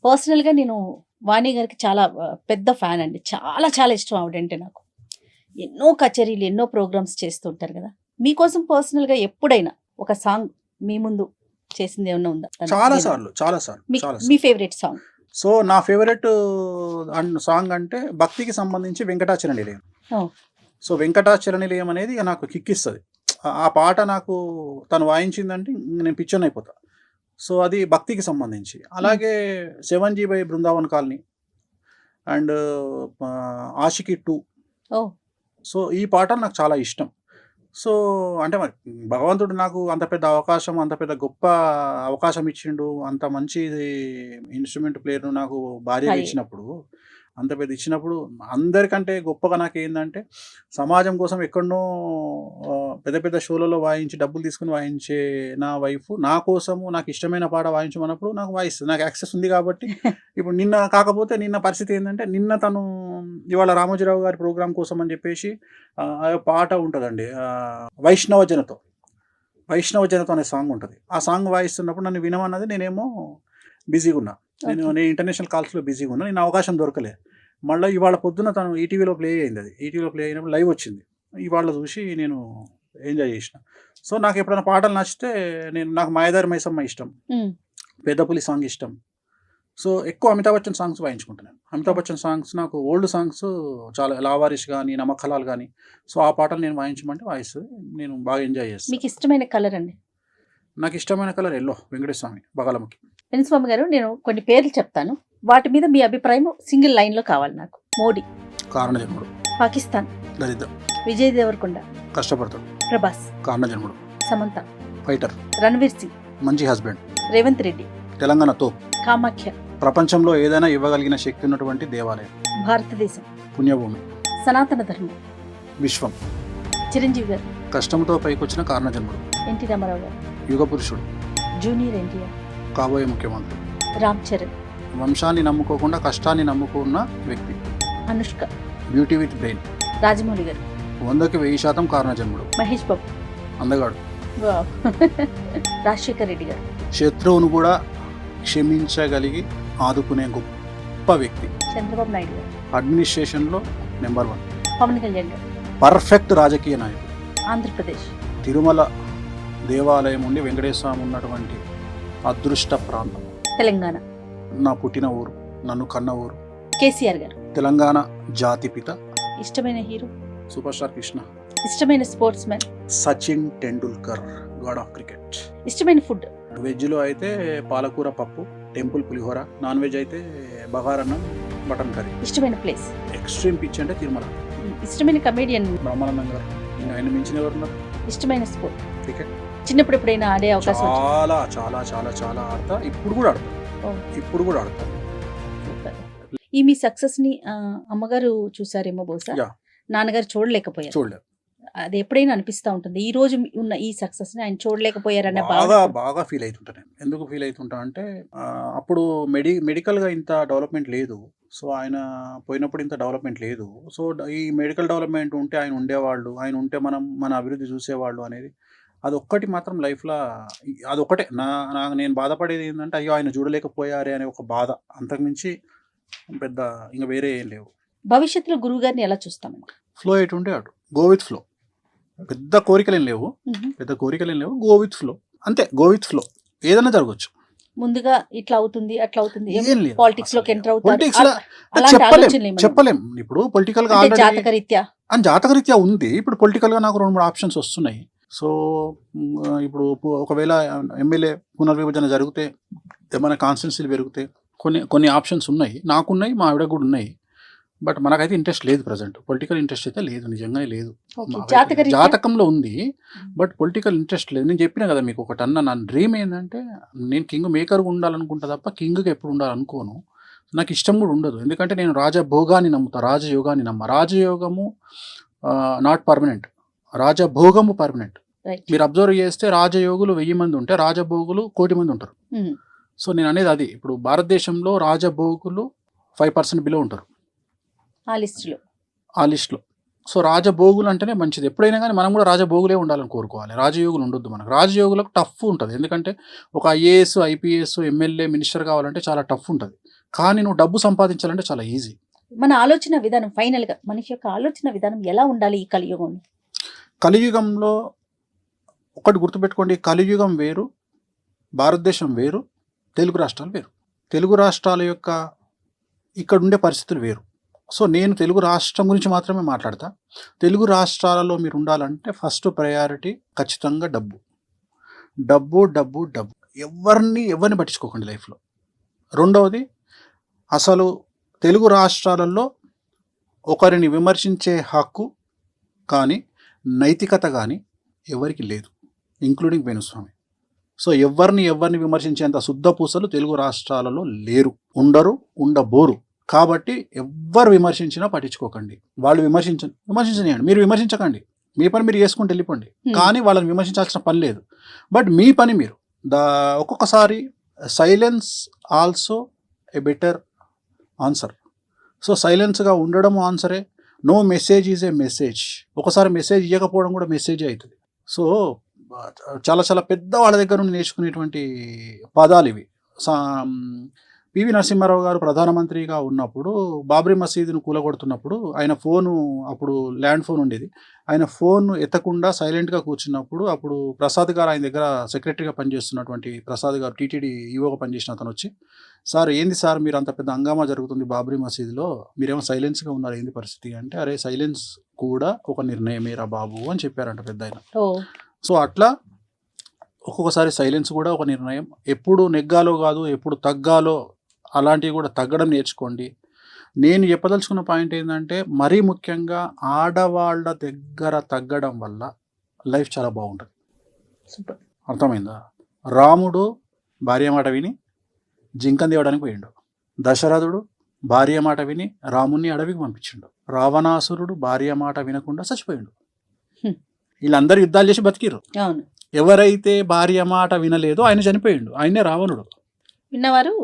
పర్సనల్గా నేను వాణి గారికి చాలా పెద్ద ఫ్యాన్ అండి, చాలా చాలా ఇష్టం ఆవిడంటే నాకు. ఎన్నో కచేరీలు, ఎన్నో ప్రోగ్రామ్స్ చేస్తుంటారు కదా. మీకోసం పర్సనల్గా ఎప్పుడైనా ఒక సాంగ్ మీ ముందు చేసింది ఏమన్నా ఉందా? చాలా సార్లు మీ ఫేవరెట్ సాంగ్? సో నా ఫేవరెట్ సాంగ్ అంటే భక్తికి సంబంధించి వెంకటాచల నిలయం. ఓ. సో వెంకటాచల నిలయం అనేది ఇక నాకు కిక్ ఇస్తుంది. ఆ పాట నాకు తను వాయించిందంటే ఇంక నేను పిచ్చన్ అయిపోతా. సో అది భక్తికి సంబంధించి. అలాగే 7G by Brindavan colony and Aashiqui 2. ఓ. సో ఈ పాటలు నాకు చాలా ఇష్టం. సో అంటే మరి భగవంతుడు నాకు అంత పెద్ద అవకాశం, అంత పెద్ద గొప్ప అవకాశం ఇచ్చిండు, అంత మంచి ఇన్స్ట్రుమెంట్ ప్లేయర్ను నాకు భార్యగా భార్య. ఇచ్చినప్పుడు, అంత పెద్ద ఇచ్చినప్పుడు అందరికంటే గొప్పగా నాకు ఏంటంటే సమాజం కోసం ఎక్కడనో పెద్ద పెద్ద షోలలో వాయించి డబ్బులు తీసుకుని వాయించే నా వైఫ్ నా కోసము నాకు ఇష్టమైన పాట వాయించమన్నప్పుడు నాకు వాయిస్తుంది. నాకు యాక్సెస్ ఉంది కాబట్టి ఇప్పుడు నిన్న పరిస్థితి ఏంటంటే నిన్న తను ఇవాళ రామోజీరావు గారి ప్రోగ్రాం కోసం అని చెప్పేసి ఆ పాట ఉంటుందండి, వైష్ణవ జనతో అనే సాంగ్ ఉంటుంది. ఆ సాంగ్ వాయిస్తున్నప్పుడు నన్ను వినమన్నది, నేనేమో బిజీగా ఉన్నా. నేను ఇంటర్నేషనల్ కాల్స్లో బిజీగా ఉన్నా, నేను అవకాశం దొరకలే. మళ్ళీ ఇవాళ పొద్దున తను ఈటీవీలో ప్లే అయింది. అది ఈటీవీలో ప్లే అయినప్పుడు లైవ్ వచ్చింది. ఇవాళ చూసి నేను ఎంజాయ్ చేసిన. సో నాకు ఎప్పుడైనా పాటలు నచ్చితే నాకు మాయదారి మైసమ్మ ఇష్టం, పెద్దపులి సాంగ్ ఇష్టం. సో ఎక్కువ అమితాబ్ బచ్చన్ సాంగ్స్ వాయించుకుంటున్నాను. అమితాబ్ బచ్చన్ సాంగ్స్ నాకు ఓల్డ్ సాంగ్స్ చాలా, లావారిష్ కానీ నమక్కలాల్ కానీ. సో ఆ పాటలు నేను వాయించమంటే వాయిస్తుంది, నేను బాగా ఎంజాయ్ చేస్తాను. మీకు ఇష్టమైన కలర్ అండి? నాకు ఇష్టమైన కలర్ ఎల్లో, వెంకటేశ్వర స్వామి బగలముఖి. వెంకటస్వామి గారు, నేను కొన్ని పేర్లు చెప్తాను, వాటి మీద మీ అభిప్రాయం సింగిల్ లైన్ లో కావాలి నాకు. మోడీ, కారణజన్ముడు. పాకిస్తాన్, దరిద్రం. విజయ్ దేవరకొండ, కష్టపడతాడు. ప్రభాస్, కారణజన్ముడు. సమంత, ఫైటర్. రణ్వీర్ సింగ్, మంచి హస్బెండ్. రేవంత్ రెడ్డి, తెలంగాణ తోపు. కామాఖ్య, ప్రపంచంలో ఏదైనా ఇవ్వగలిగిన శక్తి ఉన్నటువంటి దేవాలయం. భారతదేశం, పుణ్యభూమి. సనాతన ధర్మం, విశ్వం. చిరంజీవి గారు, కష్టంతో పైకొచ్చిన కారణజన్ముడు. ఎన్టీ రామారావు గారు, యుగ పురుషుడు. జూనియర్ ఎన్టీఆర్, కాబోయే ముఖ్యమంత్రి. రామ్ చరణ్, వంశాన్ని నమ్ముకోకుండా కష్టాన్ని నమ్ముకున్న వ్యక్తి. Anushka, beauty with brain. Rajamouli గారు, 100కి 1000% కారణజన్ముడు. మహేష్ బాబు, అందగాడు. వావ్. రాజశేఖర్ రెడ్డి గారు, శత్రువును కూడా క్షమించగలిగి ఆదుకునే గొప్ప వ్యక్తి. చంద్రబాబు నాయుడు గారు, అడ్మినిస్ట్రేషన్లో నెంబర్ 1. పవన్ కళ్యాణ్ గారు, పర్ఫెక్ట్ రాజకీయ నాయకుడు. ఆంధ్రప్రదేశ్, తిరుమల దేవాలయం ఉండి వెంకటేశ్వర స్వామి ఉన్నటువంటి అదృష్ట ప్రాంతం. తెలంగాణ, నా పుట్టిన ఊరు, నన్ను కన్న ఊరు. కేసీఆర్ గారు, తెలంగాణ జాతిపిత. ఇష్టమైన హీరో, సూపర్ స్టార్ కృష్ణ. ఇష్టమైన sportsman, Sachin Tendulkar, god of cricket. ఇష్టమైన ఫుడ్, వెజ్లో అయితే పాలకూర పప్పు, టెంపుల్ పులిహోర. నాన్ వెజ్ అయితే బగారన్నం, మటన్ కర్రీ. ఇష్టమైన ప్లేస్, ఎక్స్ట్రీమ్ పిచ్ అంటే తిరుమల. ఇష్టమైన కమేడియన్, బ్రహ్మానందం గారు. ఇంకా ఆయన మించిన ఎవరున్నారు? ఇష్టమైన స్పోర్ట్, క్రికెట్. చిన్నప్పుడు ఎప్పుడైనా ఆడే అవకాశం వచ్చిందా? చాలా చాలా చాలా చాలా ఆడతా. ఇప్పుడు కూడా ఆడతా. ఓ. ఇప్పుడు కూడా ఆడతా. సూపర్. ఈ మీ సక్సెస్ ని అమ్మగారు చూసారేమో బహుశా, యా. నాన్నగారు చూడలేకపోయారు. చూడలేదు. అది ఎప్పుడైనా అనిపిస్తా ఉంటుంది, ఈ రోజు ఉన్న ఈ సక్సెస్ ని ఆయన చూడలేకపోయారన్న బాగా భావన. బాగా ఫీల్ అవుతుంటా నేను. ఎందుకు ఫీల్ అవుతుంటా అంటే అప్పుడు మెడికల్గా ఇంత డెవలప్మెంట్ లేదు. సో ఆయన పోయినప్పుడు ఇంత డెవలప్మెంట్ లేదు. సో ఈ మెడికల్ డెవలప్మెంట్ ఉంటే ఆయన ఉండేవాళ్ళు, ఆయన ఉంటే మన అభివృద్ధి చూసేవాళ్ళు అనేది అదొక్కటి మాత్రం లైఫ్లో అదొక్కటే నేను బాధపడేది ఏంటంటే, అయ్యో ఆయన చూడలేకపోయారే అనే ఒక బాధ. అంతకుమించి పెద్ద ఇంకా వేరే ఏం లేవు. భవిష్యత్తులో గురువు గారిని ఎలా చూస్తామండి? ఫ్లో ఎటు ఉంటే అటు, గో విత్ ఫ్లో. పెద్ద కోరికలేం లేవు, గో విత్ ఫ్లో. అంతే, గో విత్ ఫ్లో. ఏదైనా జరగచ్చు. ముందుగా ఇట్లా అవుతుంది అట్లా అవుతుంది, ఏం లేదు. పాలిటిక్స్ లోకి ఎంటర్ Politics లో అవుతారు, చెప్పలేం. ఇప్పుడు పొలిటికల్ గా ఆల్రెడీ జాతకరీత్యా అని జాతకరీత్యా ఉంది. ఇప్పుడు పొలిటికల్ గా నాకు 2-3 ఆప్షన్స్ వస్తున్నాయి. సో ఇప్పుడు ఒకవేళ ఎమ్మెల్యే పునర్విభజన జరిగితే, ఏమైనా కాన్స్టిట్యున్సీలు పెరిగితే కొన్ని ఆప్షన్స్ ఉన్నాయి. నాకున్నాయి, మా ఆవిడ కూడా ఉన్నాయి. బట్ మనకైతే ఇంట్రెస్ట్ లేదు. ప్రజెంట్ పొలిటికల్ ఇంట్రెస్ట్ అయితే లేదు, నిజంగానే లేదు. జాతకంలో ఉంది, బట్ పొలిటికల్ ఇంట్రెస్ట్ లేదు. నేను చెప్పిన కదా మీకు ఒకటి అన్న, నా డ్రీమ్ ఏంటంటే నేను కింగ్ మేకర్గా ఉండాలనుకుంటా తప్ప కింగ్గా ఎప్పుడు ఉండాలనుకోను. నాకు ఇష్టం కూడా ఉండదు. ఎందుకంటే నేను రాజభోగాన్ని నమ్ముతా, రాజయోగాన్ని రాజయోగము నాట్ పర్మనెంట్, రాజభోగము పర్మనెంట్. మీరు అబ్జర్వ్ చేస్తే రాజయోగులు 1000 మంది ఉంటే రాజభోగులు 1,000,000 మంది ఉంటారు. సో నేను అనేది అది. ఇప్పుడు భారతదేశంలో రాజభోగులు 5% బిలో ఉంటారు ఆ లిస్టులో. సో రాజభోగులు అంటేనే మంచిది. ఎప్పుడైనా కానీ మనం కూడా రాజభోగులే ఉండాలని కోరుకోవాలి, రాజయోగులు ఉండొద్దు మనకు. రాజయోగులకు టఫ్ ఉంటుంది. ఎందుకంటే ఒక IAS, IPS, ఎమ్మెల్యే, మినిస్టర్ కావాలంటే చాలా టఫ్ ఉంటుంది. కానీ నువ్వు డబ్బు సంపాదించాలంటే చాలా ఈజీ. మన ఆలోచన విధానం, ఫైనల్ గా మనిషి యొక్క ఆలోచన విధానం ఎలా ఉండాలి ఈ కలియుగంలో? కలియుగంలో ఒకటి గుర్తుపెట్టుకోండి, కలియుగం వేరు, భారతదేశం వేరు, తెలుగు రాష్ట్రాలు వేరు. తెలుగు రాష్ట్రాల యొక్క ఇక్కడ ఉండే పరిస్థితులు వేరు. సో నేను తెలుగు రాష్ట్రం గురించి మాత్రమే మాట్లాడతా. తెలుగు రాష్ట్రాలలో మీరు ఉండాలంటే ఫస్ట్ ప్రయారిటీ ఖచ్చితంగా డబ్బు. డబ్బు డబ్బు డబ్బు. ఎవరిని పట్టించుకోకండి లైఫ్లో. రెండవది, అసలు తెలుగు రాష్ట్రాలలో ఒకరిని విమర్శించే హక్కు కానీ నైతికత కానీ ఎవరికి లేదు, ఇంక్లూడింగ్ వేణుస్వామి. సో ఎవరిని విమర్శించేంత శుద్ధ పూసలు తెలుగు రాష్ట్రాలలో లేరు, ఉండరు, ఉండబోరు. కాబట్టి ఎవ్వరు విమర్శించినా పట్టించుకోకండి. వాళ్ళు విమర్శించనియండి, మీరు విమర్శించకండి, మీ పని మీరు చేసుకుంటూ వెళ్ళిపోండి. కానీ వాళ్ళని విమర్శించాల్సిన పని లేదు. బట్ మీ పని మీరు ఒక్కొక్కసారి silence also a better answer. So సైలెన్స్గా ఉండడం ఆన్సరే. No message is a message. ఒకసారి మెసేజ్ ఇవ్వకపోవడం కూడా మెసేజ్ అవుతుంది. సో చాలా చాలా పెద్ద వాళ్ళ దగ్గర నుండి నేర్చుకునేటువంటి పదాలు ఇవి. పివి నరసింహారావు గారు ప్రధానమంత్రిగా ఉన్నప్పుడు బాబ్రీ మసీదును కూలగొడుతున్నప్పుడు ఆయన ఫోను, అప్పుడు ల్యాండ్ ఫోన్ ఉండేది, ఆయన ఫోన్ ఎత్తకుండా సైలెంట్గా కూర్చున్నప్పుడు అప్పుడు ప్రసాద్ గారు, ఆయన దగ్గర సెక్రటరీగా పనిచేస్తున్నటువంటి ప్రసాద్ గారు, టీటీడీ ఈవోగా పనిచేసిన అతను వచ్చి, సార్ ఏంది సార్ మీరు అంత పెద్ద హంగామా జరుగుతుంది బాబ్రీ మసీదులో, మీరేమో సైలెన్స్గా ఉన్నారు, ఏంది పరిస్థితి అంటే, అరే సైలెన్స్ కూడా ఒక నిర్ణయమేరా బాబు అని చెప్పారంట పెద్ద ఆయన. సో అట్లా ఒక్కొక్కసారి సైలెన్స్ కూడా ఒక నిర్ణయం. ఎప్పుడు నెగ్గాలో కాదు, ఎప్పుడు తగ్గాలో అలాంటివి కూడా తగ్గడం నేర్చుకోండి. నేను చెప్పదలుచుకున్న పాయింట్ ఏంటంటే, మరీ ముఖ్యంగా ఆడవాళ్ళ దగ్గర తగ్గడం వల్ల లైఫ్ చాలా బాగుంటుంది. అర్థమైందా? రాముడు భార్య మాట విని జింకను తేవడానికి పోయిండు. దశరథుడు భార్య మాట విని రాముణ్ణి అడవికి పంపించిండు. రావణాసురుడు భార్య మాట వినకుండా చచ్చిపోయిండు. వీళ్ళందరూ యుద్ధాలు చేసి బతికిరు. ఎవరైతే భార్య మాట వినలేదో ఆయన చనిపోయిండు, ఆయనే రావణుడు. విన్నవారు.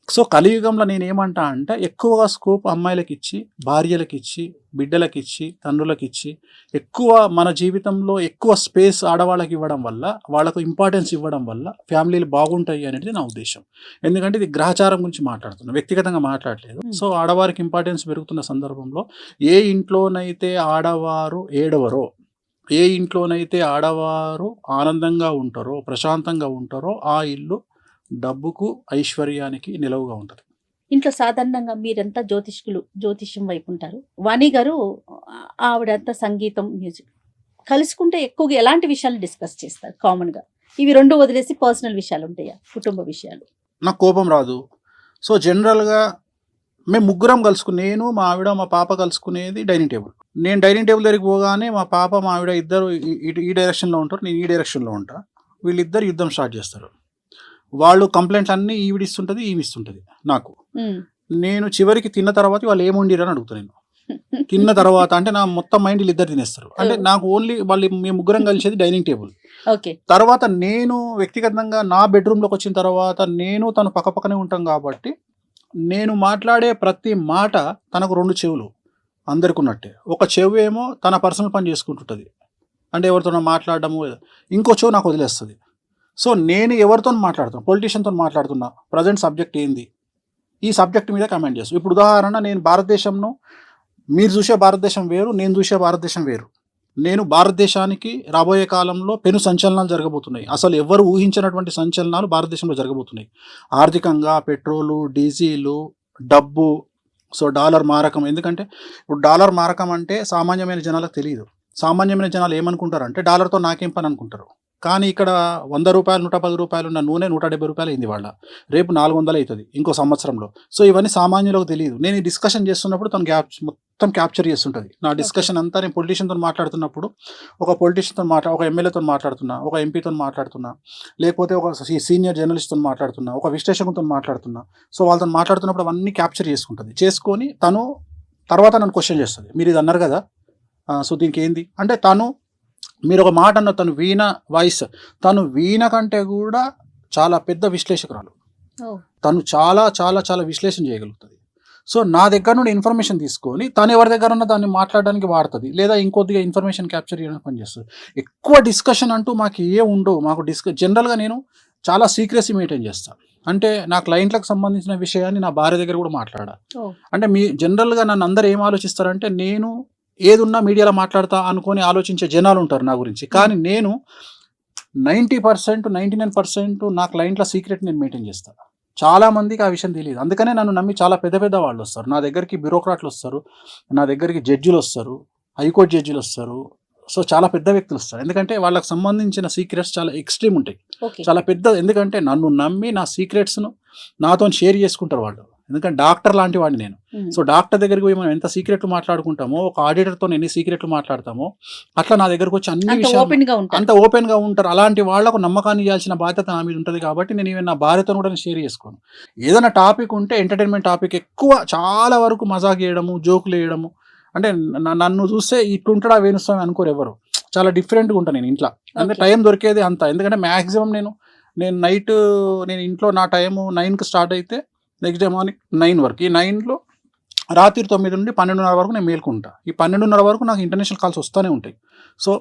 సో కలియుగంలో నేనేమంటా అంటే, ఎక్కువగా స్కోప్ అమ్మాయిలకి ఇచ్చి, భార్యలకి ఇచ్చి, బిడ్డలకి ఇచ్చి, తండ్రులకి ఇచ్చి, ఎక్కువ మన జీవితంలో ఎక్కువ స్పేస్ ఆడవాళ్ళకి ఇవ్వడం వల్ల, వాళ్ళకు ఇంపార్టెన్స్ ఇవ్వడం వల్ల ఫ్యామిలీలు బాగుంటాయి అనేది నా ఉద్దేశం. ఎందుకంటే ఇది గ్రహచారం గురించి మాట్లాడుతున్నా, వ్యక్తిగతంగా మాట్లాడలేదు. సో ఆడవారికి ఇంపార్టెన్స్ పెరుగుతున్న సందర్భంలో, ఏ ఇంట్లోనైతే ఆడవారు ఏడవరో, ఏ ఇంట్లోనైతే ఆడవారు ఆనందంగా ఉంటారో, ప్రశాంతంగా ఉంటారో, ఆ ఇల్లు డబ్బుకు ఐశ్వర్యానికి నిలవుగా ఉంటుంది. ఇంట్లో సాధారణంగా మీరంతా జ్యోతిష్యం వైపు ఉంటారు. వాణి గారు ఆవిడంతా సంగీతం, మ్యూజిక్. కలుసుకుంటే ఎక్కువగా ఎలాంటి విషయాలు డిస్కస్ చేస్తారు కామన్గా? ఇవి రెండు వదిలేసి పర్సనల్ విషయాలు ఉంటాయా, కుటుంబ విషయాలు? నాకు కోపం రాదు. సో జనరల్గా మేము ముగ్గురం కలుసుకుని, నేను, మా ఆవిడ, మా పాప కలుసుకునేది డైనింగ్ టేబుల్. నేను డైనింగ్ టేబుల్ దగ్గరికి పోగానే మా పాప, మా ఆవిడ ఇద్దరు ఈ డైరెక్షన్లో ఉంటారు, నేను ఈ డైరెక్షన్లో ఉంటా. వీళ్ళిద్దరు యుద్ధం స్టార్ట్ చేస్తారు. వాళ్ళు కంప్లైంట్లు అన్నీ ఈవిడిస్తుంటుంది, ఈమె ఇస్తుంటుంది నాకు. నేను చివరికి తిన్న తర్వాత వాళ్ళు ఏముండిరు అని అడుగుతాను. నేను తిన్న తర్వాత అంటే నా మొత్తం మైండ్ వీళ్ళిద్దరు తినేస్తారు. అంటే నాకు ఓన్లీ వాళ్ళు మేము ముగ్గురం కలిసేది డైనింగ్ టేబుల్. తర్వాత నేను వ్యక్తిగతంగా నా బెడ్రూమ్లోకి వచ్చిన తర్వాత నేను తను పక్కపక్కనే ఉంటాం కాబట్టి నేను మాట్లాడే ప్రతి మాట తనకు రెండు చెవులు అందరికి ఉన్నట్టే. ఒక చెవు ఏమో తన పర్సనల్ పని చేసుకుంటుంటుంది, అంటే ఎవరితో మాట్లాడడము, ఇంకో చెవు నాకు వదిలేస్తుంది. సో నేను ఎవరితో మాట్లాడుతున్నా, పొలిటీషియన్తో మాట్లాడుతున్నా, ప్రజెంట్ సబ్జెక్ట్ ఏంది, ఈ సబ్జెక్ట్ మీద కమెంట్ చేస్తాను. ఇప్పుడు ఉదాహరణ, నేను భారతదేశంను, మీరు చూసే భారతదేశం వేరు, నేను చూసే భారతదేశం వేరు. నేను భారతదేశానికి రాబోయే కాలంలో పెను సంచలనాలు జరగబోతున్నాయి. అసలు ఎవరు ఊహించినటువంటి సంచలనాలు భారతదేశంలో జరగబోతున్నాయి. ఆర్థికంగా పెట్రోలు, డీజిలు, డబ్బు, సో డాలర్ మారకం. ఎందుకంటే ఇప్పుడు డాలర్ మారకం అంటే సామాన్యమైన జనాలకు తెలియదు. సామాన్యమైన జనాలు ఏమనుకుంటారంటే డాలర్తో నాకేం పని అనుకుంటారు. కానీ ఇక్కడ 100 రూపాయలు, 110 రూపాయలు ఉన్న నూనె 170 రూపాయలు అయింది వాళ్ళ, రేపు 400 అవుతుంది ఇంకో సంవత్సరంలో. సో ఇవన్నీ సామాన్యులకు తెలియదు. నేను ఈ డిస్కషన్ చేస్తున్నప్పుడు తను మొత్తం క్యాప్చర్ చేస్తుంటుంది. నా డిస్కషన్ అంతా నేను పొలిటీషియన్తో మాట్లాడుతున్నప్పుడు, ఒక పొలిటీషియన్తో ఒక ఎమ్మెల్యేతో మాట్లాడుతున్నా, ఒక ఎంపీతో మాట్లాడుతున్నా, లేకపోతే ఒక సీనియర్ జర్నలిస్ట్తో మాట్లాడుతున్నా, ఒక విశ్లేషకులతో మాట్లాడుతున్నా. సో వాళ్ళతో మాట్లాడుతున్నప్పుడు అవన్నీ క్యాప్చర్ చేసుకుంటుంది. చేసుకొని తను తర్వాత నన్ను క్వశ్చన్ చేస్తుంది, మీరు ఇది అన్నారు కదా, సో దీనికి ఏంది అంటే, మీరు ఒక మాట అన్న, తను వీణ వాయిస్, తను వీణ కంటే కూడా చాలా పెద్ద విశ్లేషకురాలు. తను చాలా చాలా చాలా విశ్లేషణ చేయగలుగుతుంది. సో నా దగ్గర నుండి ఇన్ఫర్మేషన్ తీసుకొని తను ఎవరి దగ్గర ఉన్న దాన్ని మాట్లాడడానికి వాడుతుంది, లేదా ఇంకొద్దిగా ఇన్ఫర్మేషన్ క్యాప్చర్ చేయడానికి పనిచేస్తుంది. ఎక్కువ డిస్కషన్ అంటూ మాకు ఉండవు. మాకు జనరల్గా నేను చాలా సీక్రెసీ మెయింటైన్ చేస్తాను. అంటే నా క్లయింట్లకు సంబంధించిన విషయాన్ని నా భార్య దగ్గర కూడా మాట్లాడా. అంటే జనరల్గా నన్ను అందరూ ఏం ఆలోచిస్తారంటే, నేను ఏదున్నా మీడియాలో మాట్లాడతా అనుకొని ఆలోచించే జనాలు ఉంటారు నా గురించి. కానీ నేను 90%, 99% నా క్లయింట్ల సీక్రెట్ నేను మెయింటైన్ చేస్తాను. చాలా మందికి ఆ విషయం తెలియదు. అందుకనే నన్ను నమ్మి చాలా పెద్ద పెద్ద వాళ్ళు వస్తారు నా దగ్గరికి, బ్యూరోక్రాట్లు వస్తారు నా దగ్గరికి, జడ్జిలు వస్తారు, హైకోర్టు జడ్జిలు వస్తారు. సో చాలా పెద్ద వ్యక్తులు వస్తారు, ఎందుకంటే వాళ్ళకి సంబంధించిన సీక్రెట్స్ చాలా ఎక్స్ట్రీమ్ ఉంటాయి, ఓకే. చాలా పెద్ద. ఎందుకంటే నన్ను నమ్మి నా సీక్రెట్స్ను నాతో షేర్ చేసుకుంటారు వాళ్ళు, ఎందుకంటే డాక్టర్ లాంటి వాడిని నేను. సో డాక్టర్ దగ్గరికి పోయి మనం ఎంత సీక్రెట్లు మాట్లాడుకుంటామో, ఒక ఆడిటర్తో ఎన్ని సీక్రెట్లు మాట్లాడతామో, అట్లా నా దగ్గరకు వచ్చి అన్ని విషయాలు అంత ఓపెన్ గా ఉంటారు. అలాంటి వాళ్లకు నమ్మకాన్ని ఇవ్వాల్సిన బాధ్యత నా మీద ఉంటుంది. కాబట్టి నేను ఈవెన్ నా భార్యతో కూడా షేర్ చేసుకోను. ఏదైనా టాపిక్ ఉంటే ఎంటర్టైన్మెంట్ టాపిక్ ఎక్కువ, చాలా వరకు మజాక్ చేయడము, జోకులు వేయడము. అంటే నన్ను చూస్తే ఇట్లుంటాడా వేణుస్వామి అనుకోరు ఎవరు, చాలా డిఫరెంట్గా ఉంటాను నేను ఇంట్లో. అంటే టైం దొరికేది అంత, ఎందుకంటే మ్యాక్సిమం నేను నైట్ నేను ఇంట్లో నా టైము 9కి స్టార్ట్ అయితే నెక్స్ట్ డే మార్నింగ్ 9 వరకు. ఈ 9లో రాత్రి 9 నుండి 12:30 వరకు నేను మేల్కుంటా. ఈ 12:30 వరకు నాకు ఇంటర్నేషనల్ కాల్స్ వస్తూనే ఉంటాయి. సో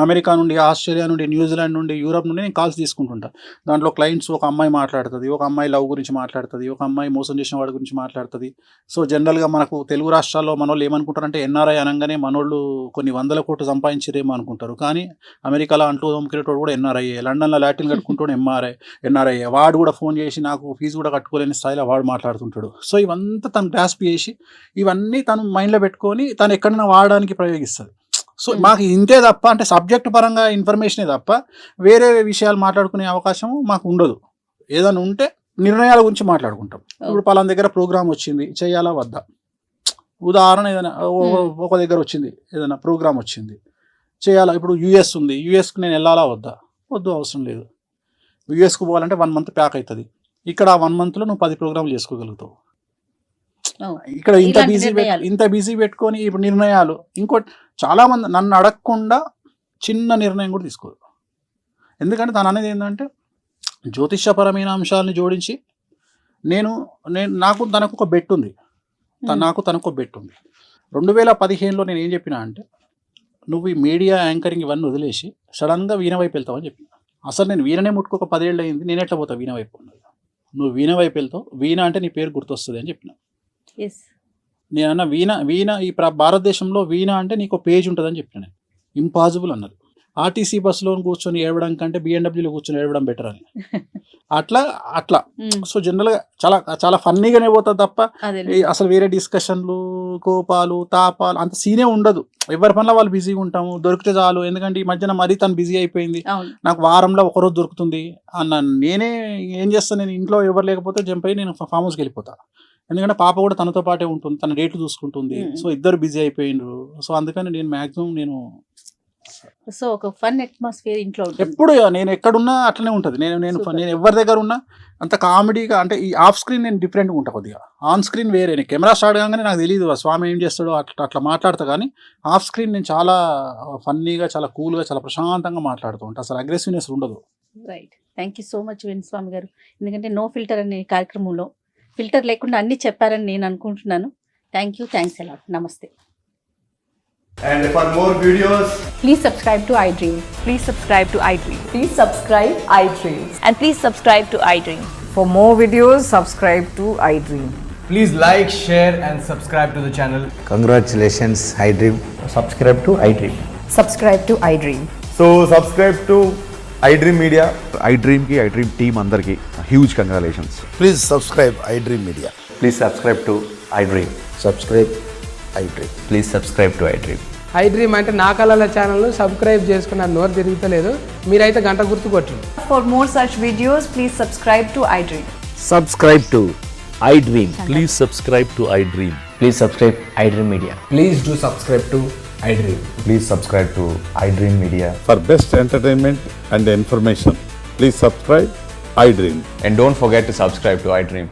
అమెరికా నుండి, ఆస్ట్రేలియా నుండి, న్యూజిలాండ్ నుండి, యూరప్ నుండి నేను కాల్స్ తీసుకుంటుంటా. దాంట్లో క్లయింట్స్, ఒక అమ్మాయి మాట్లాడుతుంది, ఒక అమ్మాయి లవ్ గురించి మాట్లాడుతుంది, ఒక అమ్మాయి మోసం చేసిన వాడి గురించి మాట్లాడుతుంది. సో జనరల్గా మనకు తెలుగు రాష్ట్రాల్లో మనోళ్ళు ఏమనుకుంటారంటే ఎన్ఆర్ఐ అనగానే మనోళ్ళు కొన్ని 100 కోట్లు సంపాదించారేమో అనుకుంటారు. కానీ అమెరికాలో అంటూ క్రికెట్ కూడా ఎన్ఆర్ఐ, లండన్లో లాటిన్ కట్టుకుంటూ ఎన్ఆర్ఐ. వాడు కూడా ఫోన్ చేసి నాకు ఫీజు కూడా కట్టుకోలేని స్థాయిలో వాడు మాట్లాడుతుంటాడు. సో ఇవంతా తను గ్రాస్ప్ చేసి ఇవన్నీ తను మైండ్లో పెట్టుకొని తను ఎక్కడైనా వాడడానికి ప్రయోగిస్తుంది. సో మాకు ఇంతే తప్ప, అంటే సబ్జెక్ట్ పరంగా ఇన్ఫర్మేషనే తప్ప వేరే విషయాలు మాట్లాడుకునే అవకాశం మాకు ఉండదు. ఏదైనా ఉంటే నిర్ణయాల గురించి మాట్లాడుకుంటాం. ఇప్పుడు పలానా దగ్గర ప్రోగ్రామ్ వచ్చింది, చేయాలా వద్దా. ఉదాహరణ ఏదైనా ఒక దగ్గర వచ్చింది, ఏదైనా ప్రోగ్రామ్ వచ్చింది, చేయాలా. ఇప్పుడు యూఎస్ ఉంది, యూఎస్కి నేను వెళ్ళాలా వద్దా, వద్దు, అవసరం లేదు. యూఎస్కి పోవాలంటే 1 మంత్ ప్యాక్ అవుతుంది. ఇక్కడ 1 మంత్లో నువ్వు 10 ప్రోగ్రాంలు చేసుకోగలుగుతావు. ఇక్కడ ఇంత బిజీ పెట్టుకొని ఇప్పుడు నిర్ణయాలు. ఇంకోటి, చాలా మంది నన్ను అడగకుండా చిన్న నిర్ణయం కూడా తీసుకోదు. ఎందుకంటే తను అనేది ఏంటంటే జ్యోతిష్యపరమైన అంశాలని జోడించి నాకు తనకు ఒక బెట్ ఉంది, తనకు బెట్ ఉంది. 2015లో నేను ఏం చెప్పినా అంటే, నువ్వు ఈ మీడియా యాంకరింగ్ ఇవన్నీ వదిలేసి సడన్గా వీణ వైపు వెళ్తావని చెప్పిన. అసలు నేను వీణనే ముట్టుకోక 10 ఏళ్ళు అయింది, నేను ఎట్లా పోతా వీణ వైపు? నువ్వు వీణ వైపు వెళ్తావు, వీణ అంటే నీ పేరు గుర్తొస్తుంది అని చెప్పిన. నేనన్నా వీణ ఈ భారతదేశంలో వీణ అంటే నీకు పేజ్ ఉంటుందని చెప్పిన. నేను ఇంపాసిబుల్ అన్నది. ఆర్టీసీ బస్సులో కూర్చొని ఏడవడం కంటే బిఎండబ్ల్యూలో కూర్చొని ఏడవడం బెటర్ అని. అట్లా సో జనరల్గా చాలా చాలా ఫన్నీగానే పోతుంది తప్ప అసలు వేరే డిస్కషన్లు, కోపాలు, తాపాలు అంత సీనే ఉండదు. ఎవరి పనిలో వాళ్ళు బిజీగా ఉంటాము, దొరికితే చాలు. ఎందుకంటే ఈ మధ్యన మరీ తను బిజీ అయిపోయింది, నాకు వారంలో ఒకరోజు దొరుకుతుంది అన్న. నేనే ఏం చేస్తాను, నేను ఇంట్లో ఎవరు లేకపోతే జంప్ అయ్యి నేను ఫామ్ హౌస్కి వెళ్ళిపోతా. ఎందుకంటే పాప కూడా తనతో పాటే ఉంటుంది, తన డేట్లు చూసుకుంటుంది. సో ఇద్దరు బిజీ అయిపోయినరు. సో అందుకని నేను మ్యాక్సిమం సో ఒక ఫన్ అట్మాస్ఫియర్ ఇంట్లో ఎప్పుడు నేను ఎక్కడున్నా అట్లనే ఉంటుంది. నేను ఎవరి దగ్గర ఉన్నా అంత కామెడీగా, అంటే ఈ ఆఫ్ స్క్రీన్ నేను డిఫరెంట్గా ఉంటా కొద్దిగా, ఆన్ స్క్రీన్ వేరే. నేను కెమెరా స్టార్ట్ కాగానే నాకు తెలియదు స్వామి ఏం చేస్తాడో అట్లా మాట్లాడతా. కానీ ఆఫ్ స్క్రీన్ నేను చాలా ఫన్నీగా, చాలా కూల్గా, చాలా ప్రశాంతంగా మాట్లాడుతూ ఉంటాను. అసలు అగ్రెసివ్నెస్ ఉండదు. Right. Thank you so much Venu Swamy గారు. ఎందుకంటే నో ఫిల్టర్ అనే కార్యక్రమంలో ఫిల్టర్ లేకుండా అన్ని చెప్పారని నేను అనుకుంటున్నాను. Thank you, thanks a lot. నమస్తే. And for more videos, Please subscribe to iDream. Please subscribe to iDream. Please subscribe iDream. And please subscribe to iDream. For more videos, subscribe to iDream. please like, share and subscribe to the channel. Congratulations, iDream. Subscribe to iDream. Subscribe to iDream. So subscribe to iDream Media. iDream team andarki huge congratulations. Please subscribe iDream Media. Please subscribe to iDream. Subscribe iDream. Please subscribe to iDream. iDream అంటే నా కళల ఛానల్ను సబ్స్క్రైబ్ చేసుకున్న నోరు తిరుగుతలేదు, మీరైతే గంట గుర్తు కొట్టండి. For more such videos, please subscribe to iDream. Subscribe to iDream. Please subscribe to iDream. Please subscribe iDream Media. Please do subscribe to iDream. Please subscribe to iDream Media. For best entertainment and information, please subscribe iDream. And don't forget to subscribe to iDream.